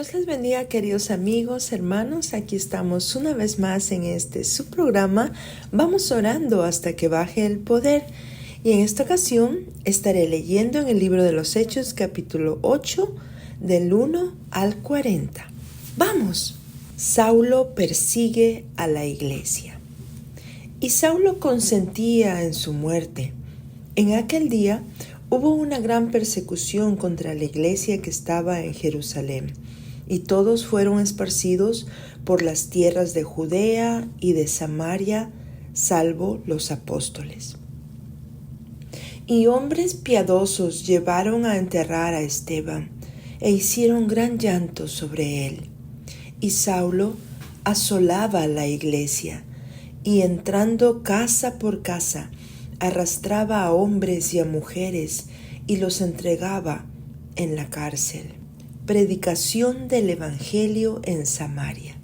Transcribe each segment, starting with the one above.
Dios les bendiga, queridos amigos, hermanos. Aquí estamos una vez más en su programa. Vamos orando hasta que baje el poder. Y en esta ocasión estaré leyendo en el libro de los Hechos, capítulo 8, del 1 al 40. ¡Vamos! Saulo persigue a la iglesia. Y Saulo consentía en su muerte. En aquel día hubo una gran persecución contra la iglesia que estaba en Jerusalén, y todos fueron esparcidos por las tierras de Judea y de Samaria, salvo los apóstoles. Y hombres piadosos llevaron a enterrar a Esteban, e hicieron gran llanto sobre él. Y Saulo asolaba la iglesia, y entrando casa por casa, arrastraba a hombres y a mujeres, y los entregaba en la cárcel. Predicación del Evangelio en Samaria.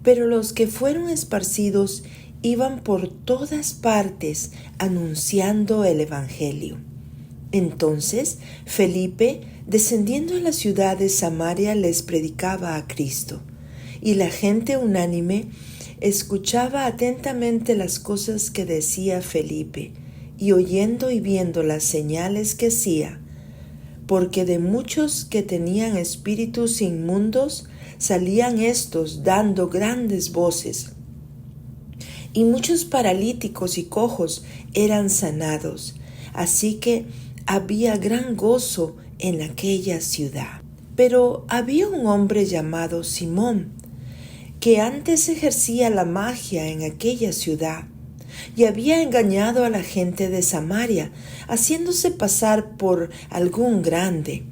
Pero los que fueron esparcidos iban por todas partes anunciando el Evangelio. Entonces Felipe, descendiendo a la ciudad de Samaria, les predicaba a Cristo, y la gente unánime escuchaba atentamente las cosas que decía Felipe, y oyendo y viendo las señales que hacía, porque de muchos que tenían espíritus inmundos salían éstos dando grandes voces, y muchos paralíticos y cojos eran sanados, así que había gran gozo en aquella ciudad. Pero había un hombre llamado Simón, que antes ejercía la magia en aquella ciudad, y había engañado a la gente de Samaria, haciéndose pasar por algún grande.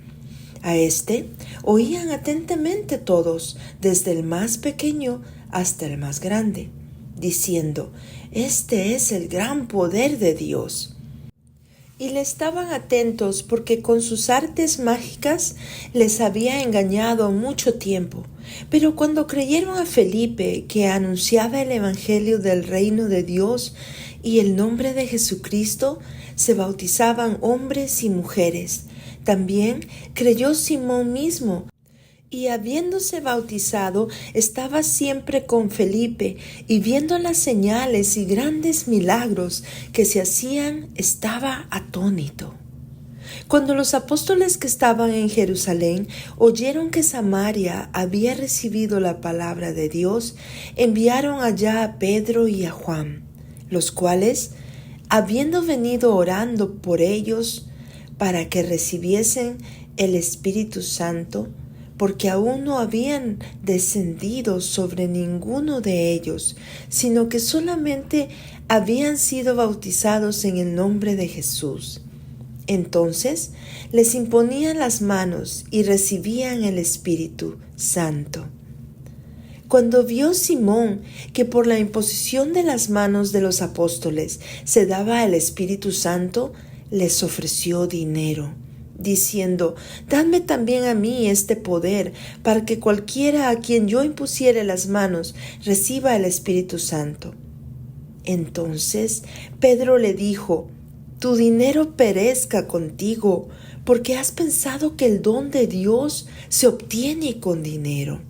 A este oían atentamente todos, desde el más pequeño hasta el más grande, diciendo: «Este es el gran poder de Dios». Y le estaban atentos porque con sus artes mágicas les había engañado mucho tiempo. Pero cuando creyeron a Felipe, que anunciaba el Evangelio del reino de Dios y el nombre de Jesucristo, se bautizaban hombres y mujeres. También creyó Simón mismo, y habiéndose bautizado, estaba siempre con Felipe, y viendo las señales y grandes milagros que se hacían, estaba atónito. Cuando los apóstoles que estaban en Jerusalén oyeron que Samaria había recibido la palabra de Dios, enviaron allá a Pedro y a Juan, los cuales, habiendo venido orando por ellos para que recibiesen el Espíritu Santo, porque aún no habían descendido sobre ninguno de ellos, sino que solamente habían sido bautizados en el nombre de Jesús. Entonces les imponían las manos y recibían el Espíritu Santo. Cuando vio Simón que por la imposición de las manos de los apóstoles se daba el Espíritu Santo, les ofreció dinero, diciendo: «Dadme también a mí este poder, para que cualquiera a quien yo impusiere las manos reciba el Espíritu Santo». Entonces Pedro le dijo: «Tu dinero perezca contigo, porque has pensado que el don de Dios se obtiene con dinero.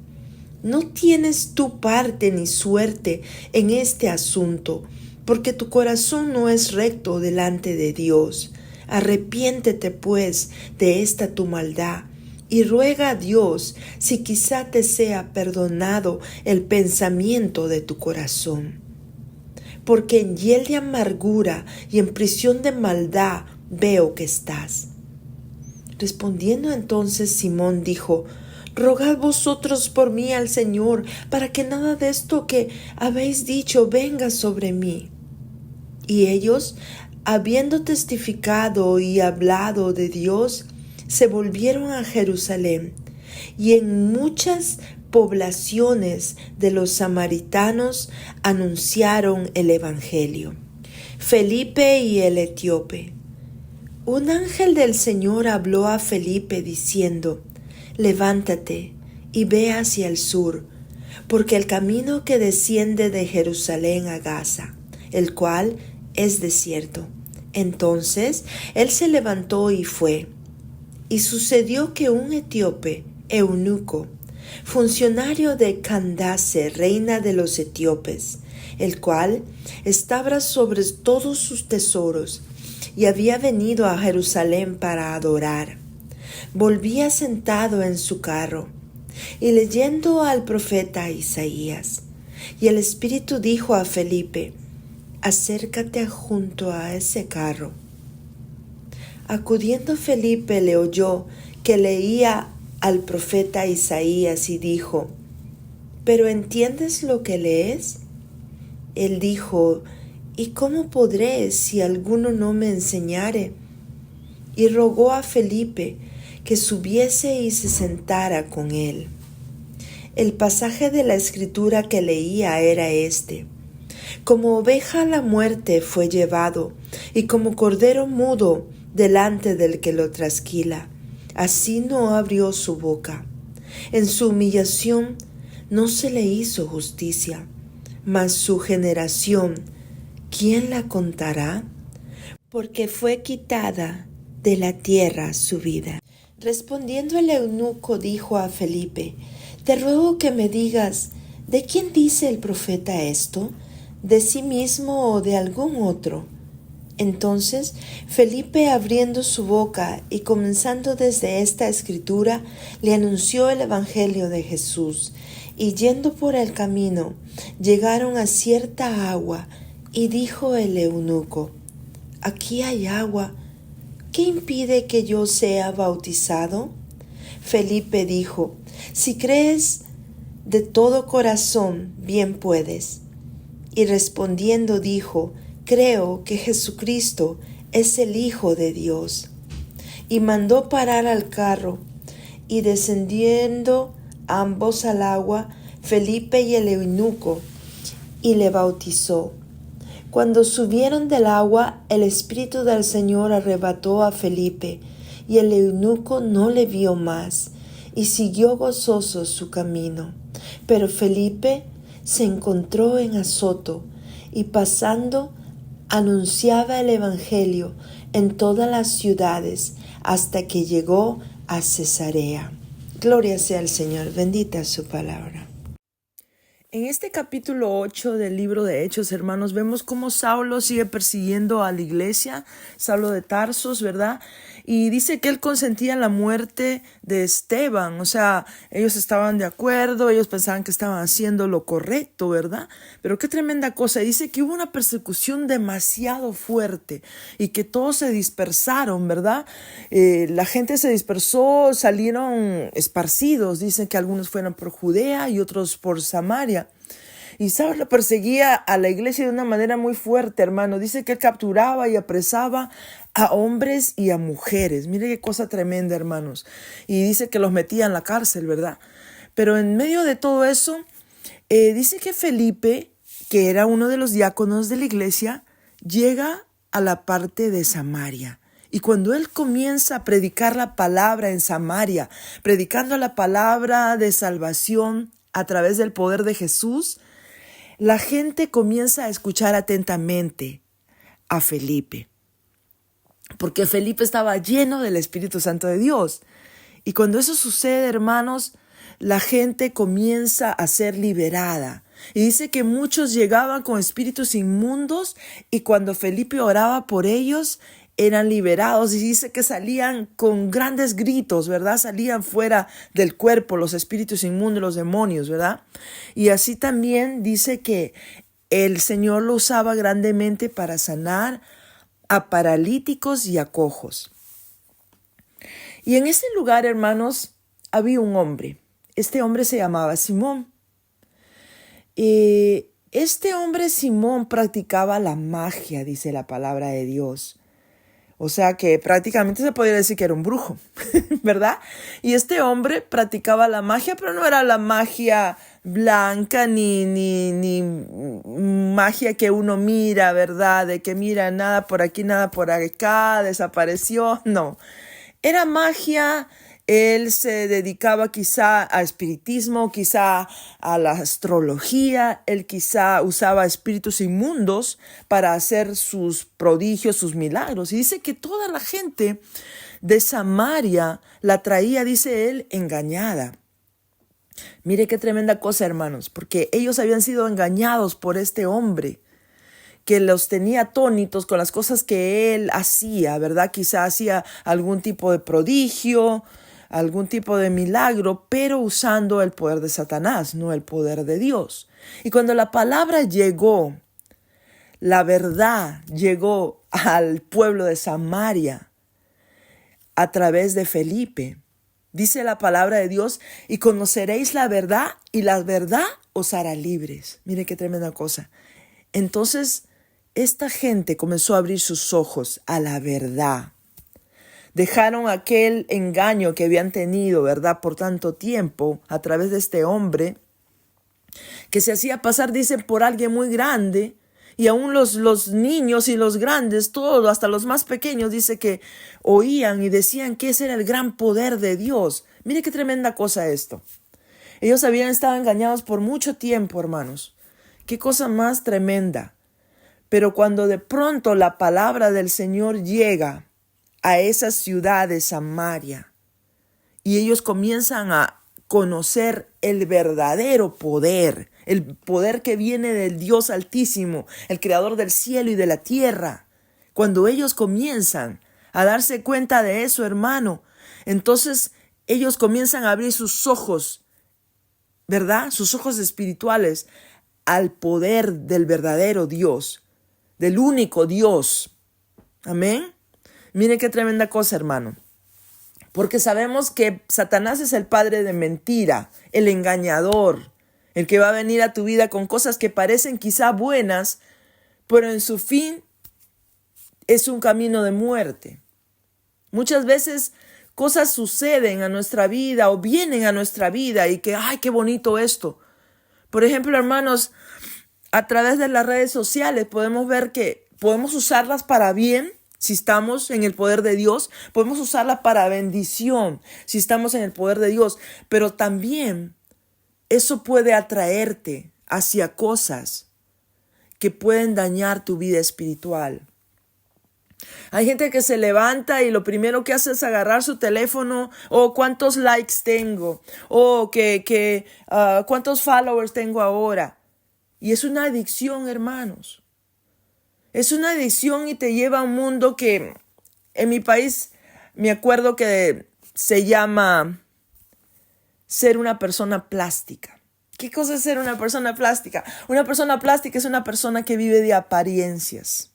No tienes tu parte ni suerte en este asunto, porque tu corazón no es recto delante de Dios. Arrepiéntete pues de esta tu maldad, y ruega a Dios si quizá te sea perdonado el pensamiento de tu corazón. Porque en hiel de amargura y en prisión de maldad veo que estás». Respondiendo entonces Simón dijo: «Rogad vosotros por mí al Señor, para que nada de esto que habéis dicho venga sobre mí». Y ellos, habiendo testificado y hablado de Dios, se volvieron a Jerusalén, y en muchas poblaciones de los samaritanos anunciaron el Evangelio. Felipe y el etíope. Un ángel del Señor habló a Felipe diciendo: «Levántate y ve hacia el sur, porque el camino que desciende de Jerusalén a Gaza, el cual es desierto». Entonces él se levantó y fue. Y sucedió que un etíope eunuco, funcionario de Candace, reina de los etíopes, el cual estaba sobre todos sus tesoros y había venido a Jerusalén para adorar. Volvía sentado en su carro y leyendo al profeta Isaías. Y el Espíritu dijo a Felipe: acércate junto a ese carro. Acudiendo Felipe le oyó que leía al profeta Isaías y dijo: ¿pero entiendes lo que lees? Él dijo: ¿y cómo podré si alguno no me enseñare? Y rogó a Felipe que subiese y se sentara con él. El pasaje de la escritura que leía era este: como oveja a la muerte fue llevado, y como cordero mudo delante del que lo trasquila, así no abrió su boca. En su humillación no se le hizo justicia. Mas su generación, ¿quién la contará? Porque fue quitada de la tierra su vida. Respondiendo el eunuco dijo a Felipe: te ruego que me digas, ¿de quién dice el profeta esto? ¿De sí mismo o de algún otro? Entonces Felipe, abriendo su boca y comenzando desde esta escritura, le anunció el evangelio de Jesús. Y yendo por el camino, llegaron a cierta agua, y dijo el eunuco: aquí hay agua, ¿qué impide que yo sea bautizado? Felipe dijo: si crees de todo corazón, bien puedes. Y respondiendo dijo: creo que Jesucristo es el Hijo de Dios. Y mandó parar al carro, y descendiendo ambos al agua, Felipe y el eunuco, y le bautizó. Cuando subieron del agua, el Espíritu del Señor arrebató a Felipe, y el eunuco no le vio más, y siguió gozoso su camino. Pero Felipe se encontró en Azoto, y pasando, anunciaba el evangelio en todas las ciudades, hasta que llegó a Cesarea. Gloria sea al Señor, bendita su palabra. En este capítulo 8 del libro de Hechos, hermanos, vemos cómo Saulo sigue persiguiendo a la iglesia, Saulo de Tarsos, ¿verdad? Y dice que él consentía la muerte de Esteban, o sea, ellos estaban de acuerdo, ellos pensaban que estaban haciendo lo correcto, ¿verdad? Pero qué tremenda cosa, dice que hubo una persecución demasiado fuerte y que todos se dispersaron, ¿verdad? La gente se dispersó, salieron esparcidos, dicen que algunos fueron por Judea y otros por Samaria. Y Saulo perseguía a la iglesia de una manera muy fuerte, hermano. Dice que él capturaba y apresaba a hombres y a mujeres. Mire qué cosa tremenda, hermanos. Y dice que los metía en la cárcel, ¿verdad? Pero en medio de todo eso, dice que Felipe, que era uno de los diáconos de la iglesia, llega a la parte de Samaria. Y cuando él comienza a predicar la palabra en Samaria, predicando la palabra de salvación a través del poder de Jesús, la gente comienza a escuchar atentamente a Felipe, porque Felipe estaba lleno del Espíritu Santo de Dios. Y cuando eso sucede, hermanos, la gente comienza a ser liberada. Y dice que muchos llegaban con espíritus inmundos y cuando Felipe oraba por ellos, eran liberados, y dice que salían con grandes gritos, ¿verdad? Salían fuera del cuerpo los espíritus inmundos, los demonios, ¿verdad? Y así también dice que el Señor lo usaba grandemente para sanar a paralíticos y a cojos. Y en ese lugar, hermanos, había un hombre. Este hombre se llamaba Simón. Este hombre Simón practicaba la magia, dice la palabra de Dios. O sea que prácticamente se podría decir que era un brujo, ¿verdad? Y este hombre practicaba la magia, pero no era la magia blanca ni magia que uno mira, ¿verdad? De que mira nada por aquí, nada por acá, desapareció. No, era magia Él se dedicaba quizá a espiritismo, quizá a la astrología. Él quizá usaba espíritus inmundos para hacer sus prodigios, sus milagros. Y dice que toda la gente de Samaria la traía, dice él, engañada. Mire qué tremenda cosa, hermanos, porque ellos habían sido engañados por este hombre que los tenía atónitos con las cosas que él hacía, ¿verdad? Quizá hacía algún tipo de prodigio, algún tipo de milagro, pero usando el poder de Satanás, no el poder de Dios. Y cuando la palabra llegó, la verdad llegó al pueblo de Samaria a través de Felipe. Dice la palabra de Dios, y conoceréis la verdad, y la verdad os hará libres. Mire qué tremenda cosa. Entonces, esta gente comenzó a abrir sus ojos a la verdad. Dejaron aquel engaño que habían tenido, ¿verdad?, por tanto tiempo, a través de este hombre, que se hacía pasar, dicen, por alguien muy grande. Y aún los niños y los grandes, todos, hasta los más pequeños, dice que oían y decían que ese era el gran poder de Dios. Mire qué tremenda cosa esto. Ellos habían estado engañados por mucho tiempo, hermanos. Qué cosa más tremenda. Pero cuando de pronto la palabra del Señor llega a esa ciudad de Samaria y ellos comienzan a conocer el verdadero poder, el poder que viene del Dios Altísimo, el Creador del cielo y de la tierra. Cuando ellos comienzan a darse cuenta de eso, hermano, entonces ellos comienzan a abrir sus ojos, ¿verdad? Sus ojos espirituales al poder del verdadero Dios, del único Dios. Amén. Miren qué tremenda cosa, hermano. Porque sabemos que Satanás es el padre de mentira, el engañador, el que va a venir a tu vida con cosas que parecen quizá buenas, pero en su fin es un camino de muerte. Muchas veces cosas suceden a nuestra vida o vienen a nuestra vida y que, ¡ay, qué bonito esto! Por ejemplo, hermanos, a través de las redes sociales podemos ver que podemos usarlas para bien. Si estamos en el poder de Dios, podemos usarla para bendición, si estamos en el poder de Dios. Pero también eso puede atraerte hacia cosas que pueden dañar tu vida espiritual. Hay gente que se levanta y lo primero que hace es agarrar su teléfono, cuántos likes tengo, cuántos followers tengo ahora. Y es una adicción, hermanos. Es una adicción y te lleva a un mundo que en mi país me acuerdo que se llama ser una persona plástica. ¿Qué cosa es ser una persona plástica? Una persona plástica es una persona que vive de apariencias,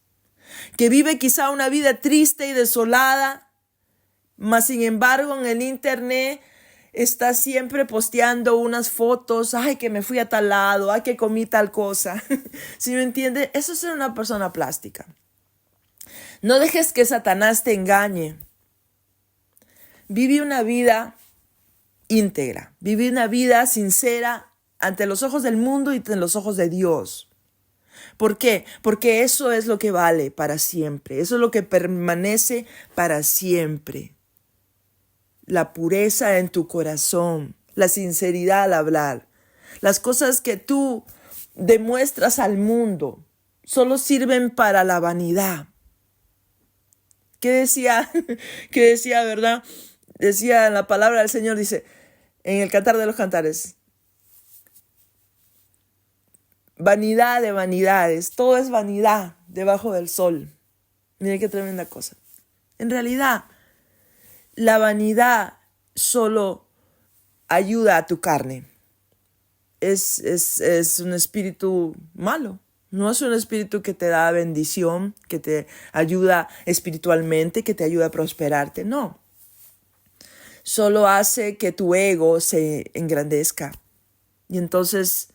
que vive quizá una vida triste y desolada, mas sin embargo en el internet está siempre posteando unas fotos, ay, que me fui a tal lado, ay, que comí tal cosa. ¿Sí me entiende? Eso es ser una persona plástica. No dejes que Satanás te engañe. Vive una vida íntegra, vive una vida sincera ante los ojos del mundo y ante los ojos de Dios. ¿Por qué? Porque eso es lo que vale para siempre, eso es lo que permanece para siempre. La pureza en tu corazón, la sinceridad al hablar. Las cosas que tú demuestras al mundo solo sirven para la vanidad. ¿Qué decía? ¿Qué decía, verdad? Decía en la palabra del Señor, dice, en el Cantar de los Cantares, vanidad de vanidades, todo es vanidad debajo del sol. Mira qué tremenda cosa. En realidad, la vanidad solo ayuda a tu carne. Es un espíritu malo. No es un espíritu que te da bendición, que te ayuda espiritualmente, que te ayuda a prosperarte. No. Solo hace que tu ego se engrandezca. Y entonces,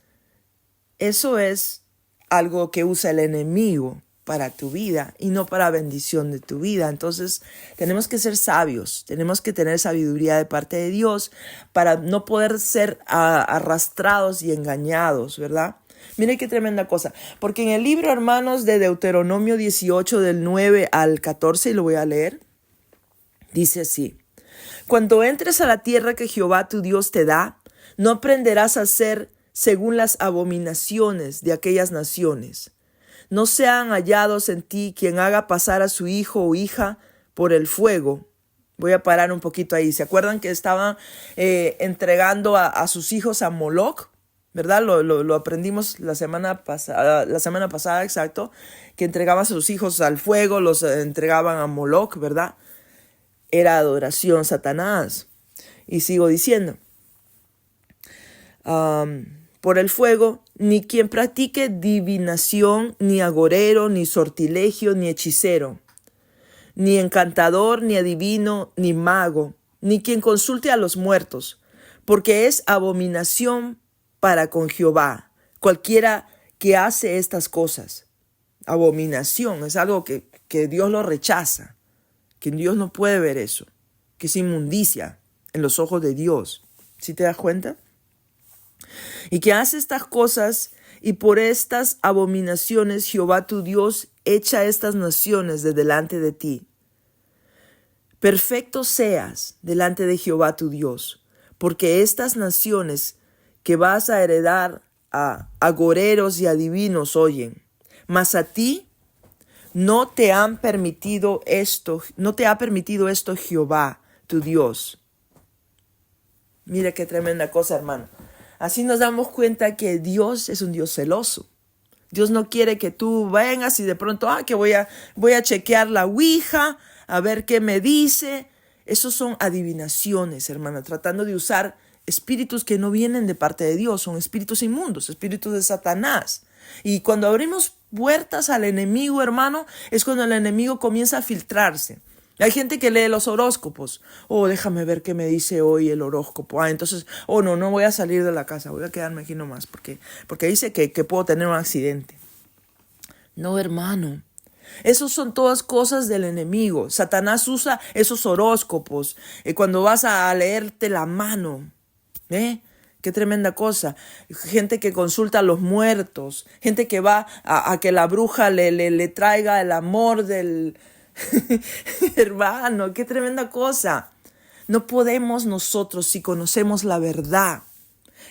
eso es algo que usa el enemigo para tu vida y no para bendición de tu vida. Entonces tenemos que ser sabios, tenemos que tener sabiduría de parte de Dios para no poder ser arrastrados y engañados, ¿verdad? Mire qué tremenda cosa, porque en el libro, hermanos, de Deuteronomio 18 del 9 al 14, y lo voy a leer, dice así: Cuando entres a la tierra que Jehová tu Dios te da, no aprenderás a hacer según las abominaciones de aquellas naciones. No sean hallados en ti quien haga pasar a su hijo o hija por el fuego. Voy a parar un poquito ahí. ¿Se acuerdan que estaban entregando a sus hijos a Moloch? ¿Verdad? Lo aprendimos la semana pasada, exacto, que entregaban a sus hijos al fuego, los entregaban a Moloch, ¿verdad? Era adoración a Satanás. Y sigo diciendo, por el fuego, ni quien practique divinación, ni agorero, ni sortilegio, ni hechicero, ni encantador, ni adivino, ni mago, ni quien consulte a los muertos, porque es abominación para con Jehová cualquiera que hace estas cosas. Abominación es algo que Dios lo rechaza, que Dios no puede ver eso, que es inmundicia en los ojos de Dios. ¿Sí te das cuenta? Y que hace estas cosas, y por estas abominaciones Jehová tu Dios echa estas naciones de delante de ti. Perfecto seas delante de Jehová tu Dios, porque estas naciones que vas a heredar a agoreros y adivinos oyen, mas a ti no te ha permitido esto Jehová tu Dios. Mira qué tremenda cosa, hermano. Así nos damos cuenta que Dios es un Dios celoso. Dios no quiere que tú vengas y de pronto, que voy a chequear la ouija, a ver qué me dice. Esos son adivinaciones, hermano, tratando de usar espíritus que no vienen de parte de Dios, son espíritus inmundos, espíritus de Satanás. Y cuando abrimos puertas al enemigo, hermano, es cuando el enemigo comienza a filtrarse. Hay gente que lee los horóscopos. Déjame ver qué me dice hoy el horóscopo. Entonces, no voy a salir de la casa, voy a quedarme aquí nomás, porque dice que puedo tener un accidente. No, hermano. Esos son todas cosas del enemigo. Satanás usa esos horóscopos cuando vas a leerte la mano. Qué tremenda cosa. Gente que consulta a los muertos. Gente que va a que la bruja le traiga el amor del... Hermano, qué tremenda cosa. No podemos nosotros, si conocemos la verdad,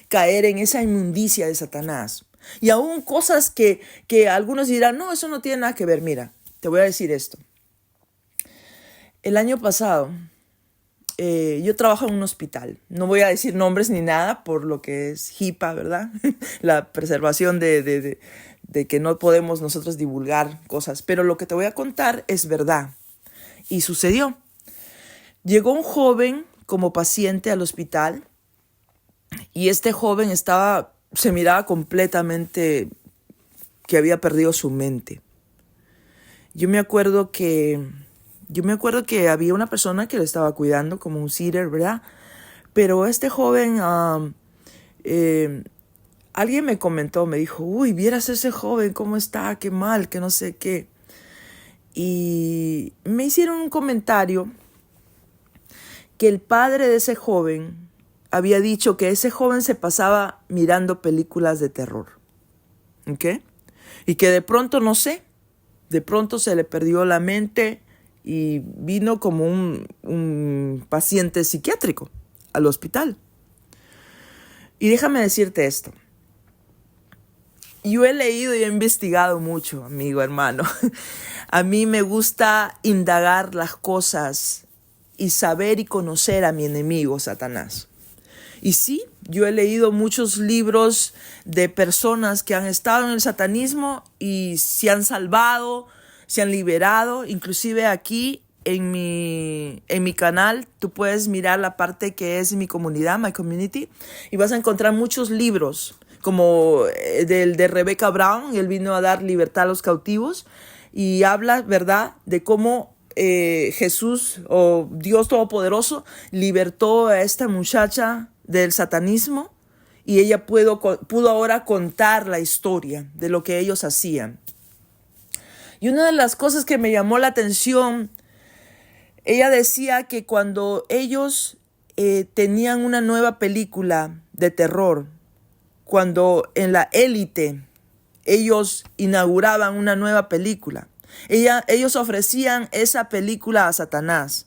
caer en esa inmundicia de Satanás. Y aún cosas que algunos dirán, no, eso no tiene nada que ver. Mira, te voy a decir esto. El año pasado, yo trabajo en un hospital. No voy a decir nombres ni nada por lo que es HIPAA, ¿verdad? La preservación de que no podemos nosotros divulgar cosas. Pero lo que te voy a contar es verdad. Y sucedió. Llegó un joven como paciente al hospital y este joven se miraba completamente que había perdido su mente. Yo me acuerdo que había una persona que lo estaba cuidando como un sitter, ¿verdad? Pero este joven, alguien me comentó, me dijo, vieras ese joven, cómo está, qué mal, que no sé qué. Y me hicieron un comentario que el padre de ese joven había dicho que ese joven se pasaba mirando películas de terror. ¿Ok? Y que de pronto, no sé, de pronto se le perdió la mente y vino como un paciente psiquiátrico al hospital. Y déjame decirte esto. Yo he leído y he investigado mucho, amigo, hermano. A mí me gusta indagar las cosas y saber y conocer a mi enemigo, Satanás. Y sí, yo he leído muchos libros de personas que han estado en el satanismo y se han salvado, se han liberado. Inclusive aquí en mi canal tú puedes mirar la parte que es mi comunidad, my community, y vas a encontrar muchos libros como el de Rebecca Brown. Él vino a dar libertad a los cautivos y habla, ¿verdad?, de cómo Jesús o Dios Todopoderoso libertó a esta muchacha del satanismo y ella pudo ahora contar la historia de lo que ellos hacían. Y una de las cosas que me llamó la atención, ella decía que cuando ellos tenían una nueva película de terror, cuando en la élite ellos inauguraban una nueva película, ellos ofrecían esa película a Satanás.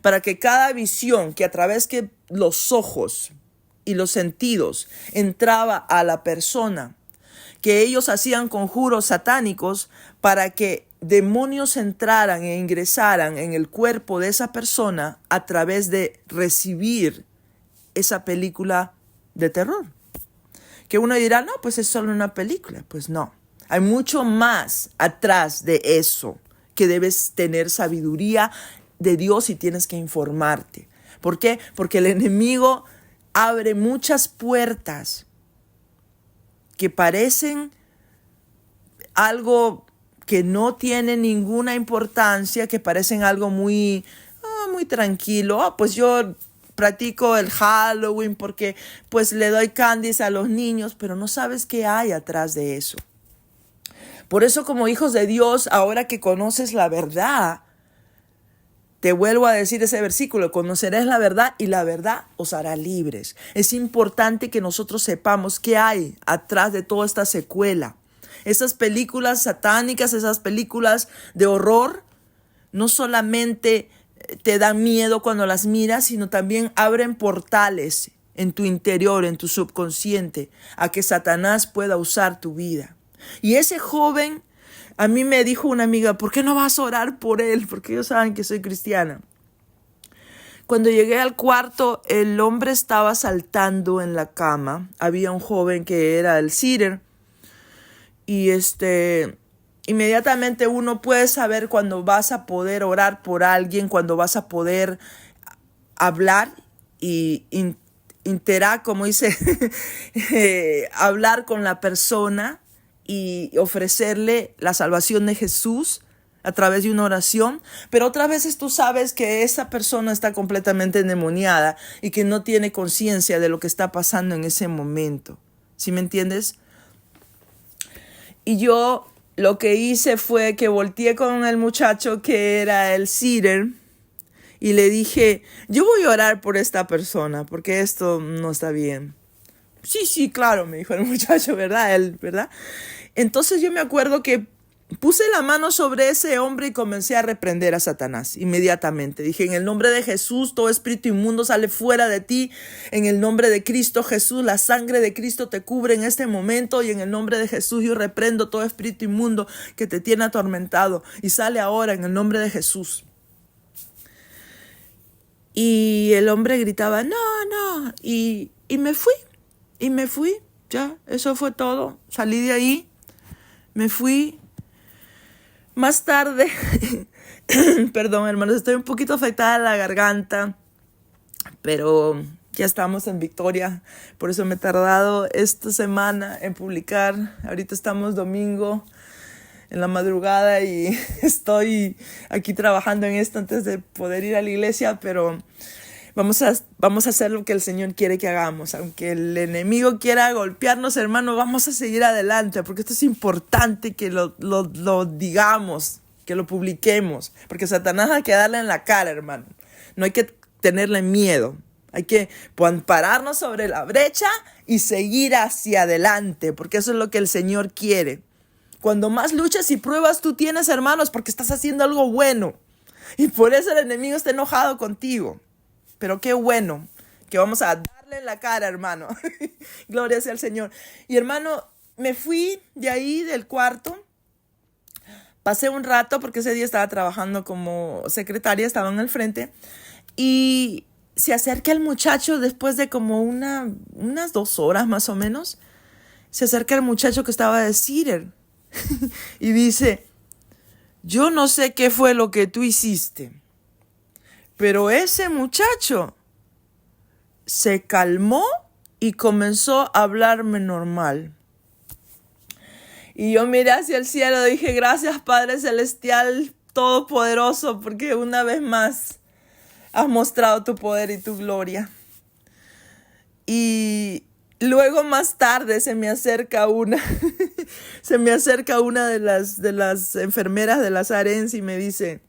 para que cada visión que a través que los ojos y los sentidos entraba a la persona, que ellos hacían conjuros satánicos para que demonios entraran e ingresaran en el cuerpo de esa persona a través de recibir esa película de terror. Que uno dirá, no, pues es solo una película. Pues no, hay mucho más atrás de eso, que debes tener sabiduría de Dios y tienes que informarte. ¿Por qué? Porque el enemigo abre muchas puertas que parecen algo que no tiene ninguna importancia, que parecen algo muy tranquilo. Pues yo practico el Halloween porque pues le doy candies a los niños, pero no sabes qué hay atrás de eso. Por eso, como hijos de Dios, ahora que conoces la verdad, te vuelvo a decir ese versículo: conoceréis la verdad y la verdad os hará libres. Es importante que nosotros sepamos qué hay atrás de toda esta secuela. Esas películas satánicas, esas películas de horror, no solamente te dan miedo cuando las miras, sino también abren portales en tu interior, en tu subconsciente, a que Satanás pueda usar tu vida. Y ese joven, a mí me dijo una amiga, ¿por qué no vas a orar por él? Porque ellos saben que soy cristiana. Cuando llegué al cuarto, el hombre estaba saltando en la cama. Había un joven que era el Sirer. Y inmediatamente uno puede saber cuando vas a poder orar por alguien, cuando vas a poder hablar y como dice, hablar con la persona y ofrecerle la salvación de Jesús a través de una oración. Pero otras veces tú sabes que esa persona está completamente endemoniada y que no tiene conciencia de lo que está pasando en ese momento. ¿Sí me entiendes? Y yo lo que hice fue que volteé con el muchacho que era el Sirer y le dije, yo voy a orar por esta persona porque esto no está bien. Sí, claro, me dijo el muchacho, ¿verdad? Él, ¿verdad? Entonces yo me acuerdo que puse la mano sobre ese hombre y comencé a reprender a Satanás inmediatamente. Dije, en el nombre de Jesús, todo espíritu inmundo sale fuera de ti. En el nombre de Cristo Jesús, la sangre de Cristo te cubre en este momento. Y en el nombre de Jesús yo reprendo todo espíritu inmundo que te tiene atormentado. Y sale ahora en el nombre de Jesús. Y el hombre gritaba, no. Y me fui. Ya, eso fue todo. Salí de ahí. Me fui. Más tarde, perdón hermanos, estoy un poquito afectada a la garganta, pero ya estamos en victoria. Por eso me he tardado esta semana en publicar. Ahorita estamos domingo en la madrugada y estoy aquí trabajando en esto antes de poder ir a la iglesia, pero vamos a hacer lo que el Señor quiere que hagamos. Aunque el enemigo quiera golpearnos, hermano, vamos a seguir adelante, porque esto es importante que lo digamos, que lo publiquemos, porque Satanás hay que darle en la cara, hermano. No hay que tenerle miedo. Hay que pararnos sobre la brecha y seguir hacia adelante, porque eso es lo que el Señor quiere. Cuando más luchas y pruebas tú tienes, hermanos, porque estás haciendo algo bueno. Y por eso el enemigo está enojado contigo. Pero qué bueno que vamos a darle en la cara, hermano. Gloria sea al Señor. Y hermano, me fui de ahí del cuarto. Pasé un rato porque ese día estaba trabajando como secretaria, estaba en el frente. Y se acerca el muchacho después de como unas 2 horas más o menos. Se acerca el muchacho que estaba de Sirer. Y dice, yo no sé qué fue lo que tú hiciste, pero ese muchacho se calmó y comenzó a hablarme normal. Y yo miré hacia el cielo y dije, gracias Padre Celestial Todopoderoso, porque una vez más has mostrado tu poder y tu gloria. Y luego más tarde se me acerca una de las enfermeras de las Arens y me dice,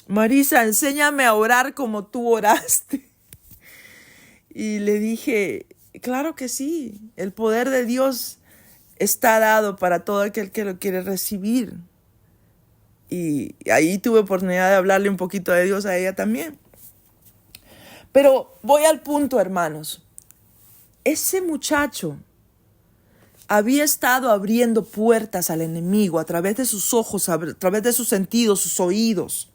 Marisa, enséñame a orar como tú oraste. Y le dije, claro que sí, el poder de Dios está dado para todo aquel que lo quiere recibir. Y ahí tuve oportunidad de hablarle un poquito de Dios a ella también. Pero voy al punto, hermanos. Ese muchacho había estado abriendo puertas al enemigo a través de sus ojos, a través de sus sentidos, sus oídos.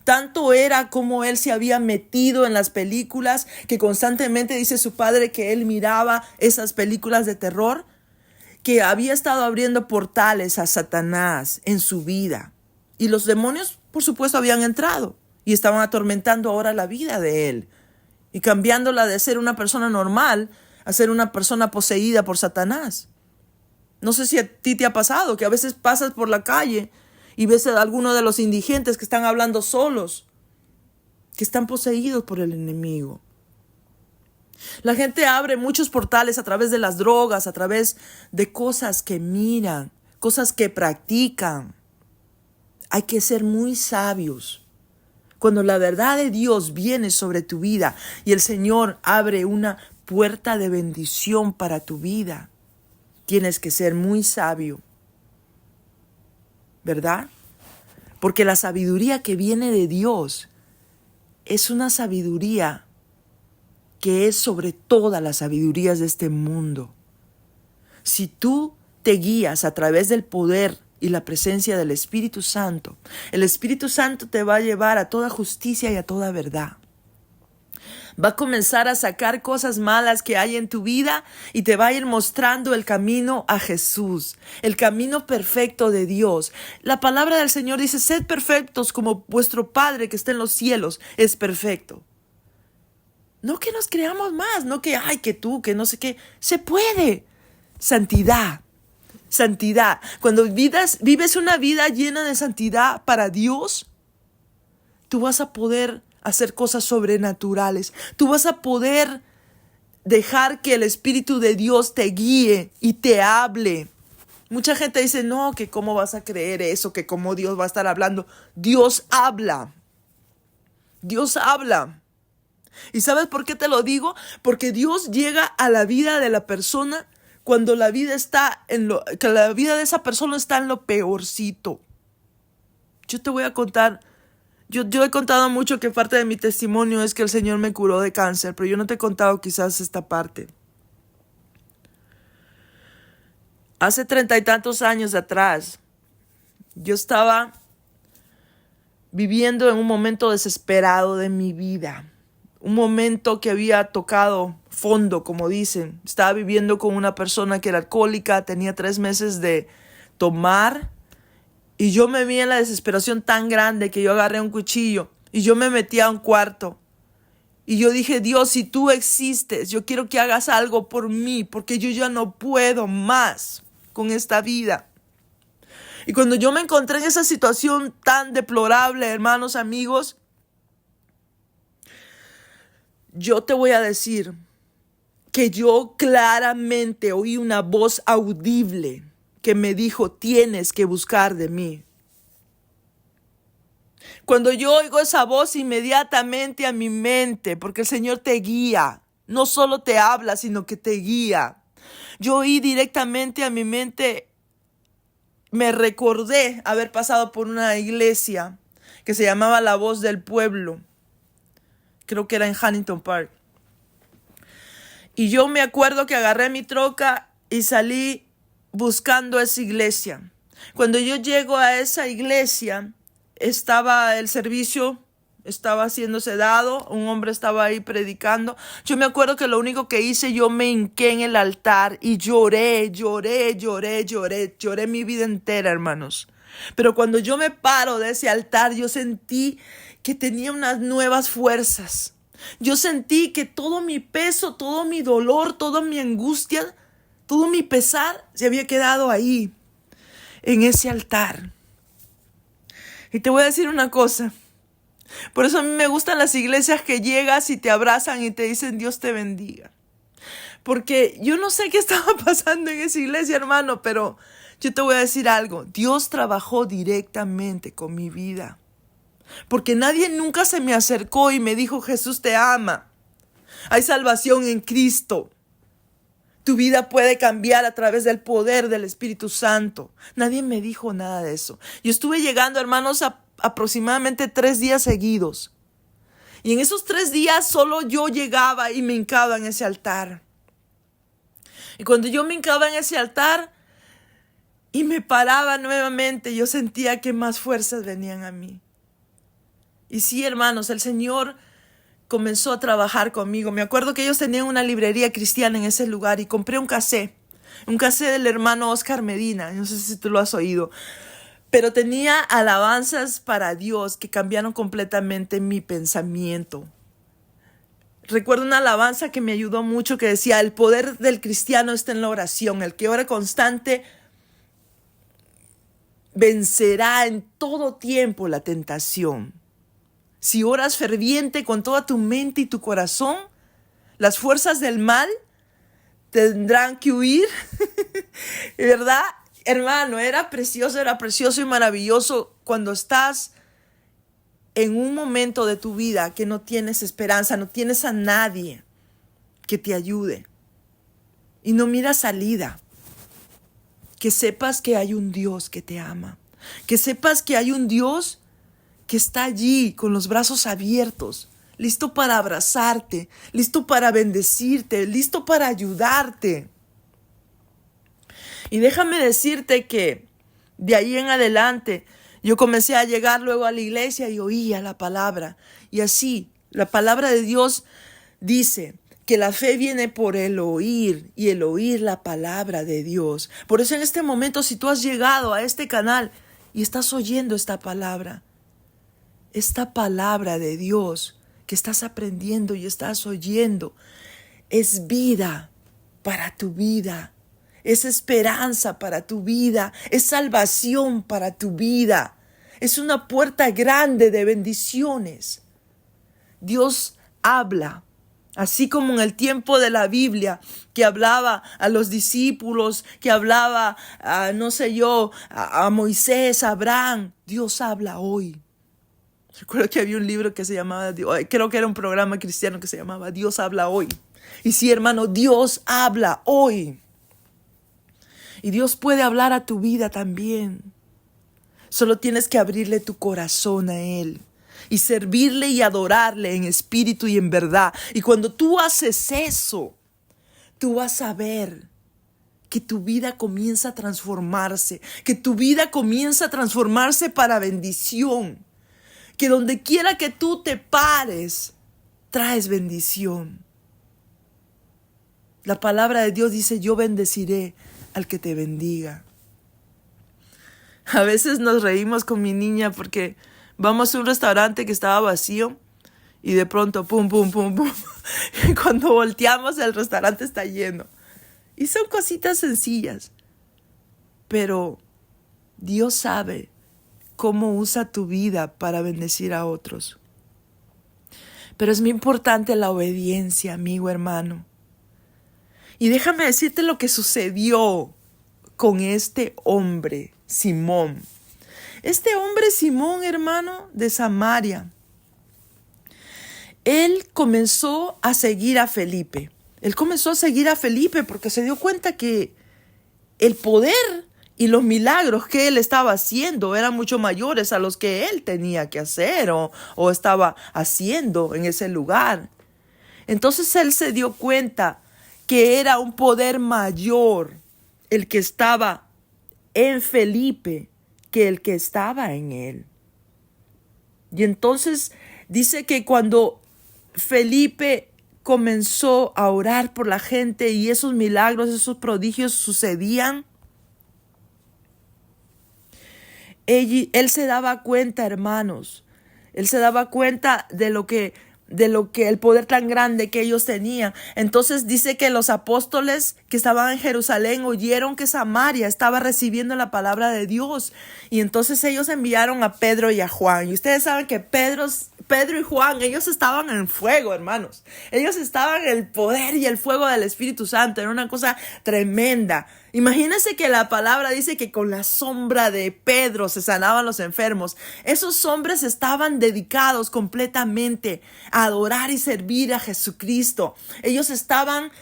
Tanto era como él se había metido en las películas que constantemente dice su padre que él miraba esas películas de terror, que había estado abriendo portales a Satanás en su vida. Y los demonios, por supuesto, habían entrado y estaban atormentando ahora la vida de él y cambiándola de ser una persona normal a ser una persona poseída por Satanás. No sé si a ti te ha pasado que a veces pasas por la calle y ves a alguno de los indigentes que están hablando solos, que están poseídos por el enemigo. La gente abre muchos portales a través de las drogas, a través de cosas que miran, cosas que practican. Hay que ser muy sabios. Cuando la verdad de Dios viene sobre tu vida y el Señor abre una puerta de bendición para tu vida, tienes que ser muy sabio, ¿verdad? Porque la sabiduría que viene de Dios es una sabiduría que es sobre todas las sabidurías de este mundo. Si tú te guías a través del poder y la presencia del Espíritu Santo, el Espíritu Santo te va a llevar a toda justicia y a toda verdad. Va a comenzar a sacar cosas malas que hay en tu vida y te va a ir mostrando el camino a Jesús, el camino perfecto de Dios. La palabra del Señor dice, sed perfectos como vuestro Padre que está en los cielos es perfecto. No que nos creamos más, no que, ay, que tú, que no sé qué. Se puede. Santidad. Santidad. Cuando vives una vida llena de santidad para Dios, tú vas a poder hacer cosas sobrenaturales. Tú vas a poder dejar que el Espíritu de Dios te guíe y te hable. Mucha gente dice, no, que cómo vas a creer eso, que cómo Dios va a estar hablando. Dios habla. Dios habla. ¿Y sabes por qué te lo digo? Porque Dios llega a la vida de la persona cuando la vida que la vida de esa persona está en lo peorcito. Yo te voy a contar, yo he contado mucho que parte de mi testimonio es que el Señor me curó de cáncer, pero yo no te he contado quizás esta parte. Hace 30 y tantos años atrás, yo estaba viviendo en un momento desesperado de mi vida. Un momento que había tocado fondo, como dicen. Estaba viviendo con una persona que era alcohólica, tenía 3 meses de tomar. Y yo me vi en la desesperación tan grande que yo agarré un cuchillo y yo me metí a un cuarto. Y yo dije, Dios, si tú existes, yo quiero que hagas algo por mí, porque yo ya no puedo más con esta vida. Y cuando yo me encontré en esa situación tan deplorable, hermanos, amigos, yo te voy a decir que yo claramente oí una voz audible que me dijo, tienes que buscar de mí. Cuando yo oigo esa voz, inmediatamente a mi mente, porque el Señor te guía, no solo te habla, sino que te guía. Yo oí directamente a mi mente, me recordé haber pasado por una iglesia que se llamaba La Voz del Pueblo. Creo que era en Huntington Park. Y yo me acuerdo que agarré mi troca y salí buscando esa iglesia. Cuando yo llego a esa iglesia, estaba el servicio, estaba haciéndose dado, un hombre estaba ahí predicando. Yo me acuerdo que lo único que hice, yo me hinqué en el altar y lloré mi vida entera, hermanos. Pero cuando yo me paro de ese altar, yo sentí que tenía unas nuevas fuerzas. Yo sentí que todo mi peso, todo mi dolor, toda mi angustia, todo mi pesar se había quedado ahí, en ese altar. Y te voy a decir una cosa. Por eso a mí me gustan las iglesias que llegas y te abrazan y te dicen Dios te bendiga. Porque yo no sé qué estaba pasando en esa iglesia, hermano, pero yo te voy a decir algo. Dios trabajó directamente con mi vida. Porque nadie nunca se me acercó y me dijo, Jesús te ama. Hay salvación en Cristo. Tu vida puede cambiar a través del poder del Espíritu Santo. Nadie me dijo nada de eso. Yo estuve llegando, hermanos, a aproximadamente 3 días seguidos. Y en esos 3 días solo yo llegaba y me hincaba en ese altar. Y cuando yo me hincaba en ese altar y me paraba nuevamente, yo sentía que más fuerzas venían a mí. Y sí, hermanos, el Señor comenzó a trabajar conmigo. Me acuerdo que ellos tenían una librería cristiana en ese lugar y compré un cassette del hermano Oscar Medina. No sé si tú lo has oído, pero tenía alabanzas para Dios que cambiaron completamente mi pensamiento. Recuerdo una alabanza que me ayudó mucho que decía: el poder del cristiano está en la oración. El que ora constante vencerá en todo tiempo la tentación. Si oras ferviente con toda tu mente y tu corazón, las fuerzas del mal tendrán que huir. ¿Verdad? Hermano, era precioso y maravilloso cuando estás en un momento de tu vida que no tienes esperanza, no tienes a nadie que te ayude y no miras salida. Que sepas que hay un Dios que te ama, que sepas que hay un Dios que está allí con los brazos abiertos, listo para abrazarte, listo para bendecirte, listo para ayudarte. Y déjame decirte que de ahí en adelante yo comencé a llegar luego a la iglesia y oía la palabra. Y así, la palabra de Dios dice que la fe viene por el oír y el oír la palabra de Dios. Por eso en este momento, si tú has llegado a este canal y estás oyendo esta palabra de Dios que estás aprendiendo y estás oyendo, es vida para tu vida. Es esperanza para tu vida, es salvación para tu vida, es una puerta grande de bendiciones. Dios habla, así como en el tiempo de la Biblia, que hablaba a los discípulos, que hablaba a Moisés, a Abraham. Dios habla hoy. Recuerdo que había un libro que se llamaba, creo que era un programa cristiano que se llamaba Dios habla hoy. Y sí, hermano, Dios habla hoy. Y Dios puede hablar a tu vida también. Solo tienes que abrirle tu corazón a Él y servirle y adorarle en espíritu y en verdad. Y cuando tú haces eso, tú vas a ver que tu vida comienza a transformarse, que tu vida comienza a transformarse para bendición, que donde quiera que tú te pares, traes bendición. La palabra de Dios dice: yo bendeciré al que te bendiga. A veces nos reímos con mi niña porque vamos a un restaurante que estaba vacío y de pronto pum, pum, pum, pum. Y cuando volteamos el restaurante está lleno. Y son cositas sencillas. Pero Dios sabe cómo usa tu vida para bendecir a otros. Pero es muy importante la obediencia, amigo, hermano. Y déjame decirte lo que sucedió con este hombre, Simón. Este hombre, Simón, hermano, de Samaria, él comenzó a seguir a Felipe. Él comenzó a seguir a Felipe porque se dio cuenta que el poder y los milagros que él estaba haciendo eran mucho mayores a los que él tenía que hacer o estaba haciendo en ese lugar. Entonces él se dio cuenta que era un poder mayor el que estaba en Felipe que el que estaba en él. Y entonces dice que cuando Felipe comenzó a orar por la gente y esos milagros, esos prodigios sucedían, él se daba cuenta, hermanos, él se daba cuenta de lo que el poder tan grande que ellos tenían. Entonces dice que los apóstoles que estaban en Jerusalén oyeron que Samaria estaba recibiendo la palabra de Dios. Y entonces ellos enviaron a Pedro y a Juan. Y ustedes saben que Pedro y Juan, ellos estaban en fuego, hermanos. Ellos estaban en el poder y el fuego del Espíritu Santo. Era una cosa tremenda. Imagínense que la palabra dice que con la sombra de Pedro se sanaban los enfermos. Esos hombres estaban dedicados completamente a adorar y servir a Jesucristo. Ellos estaban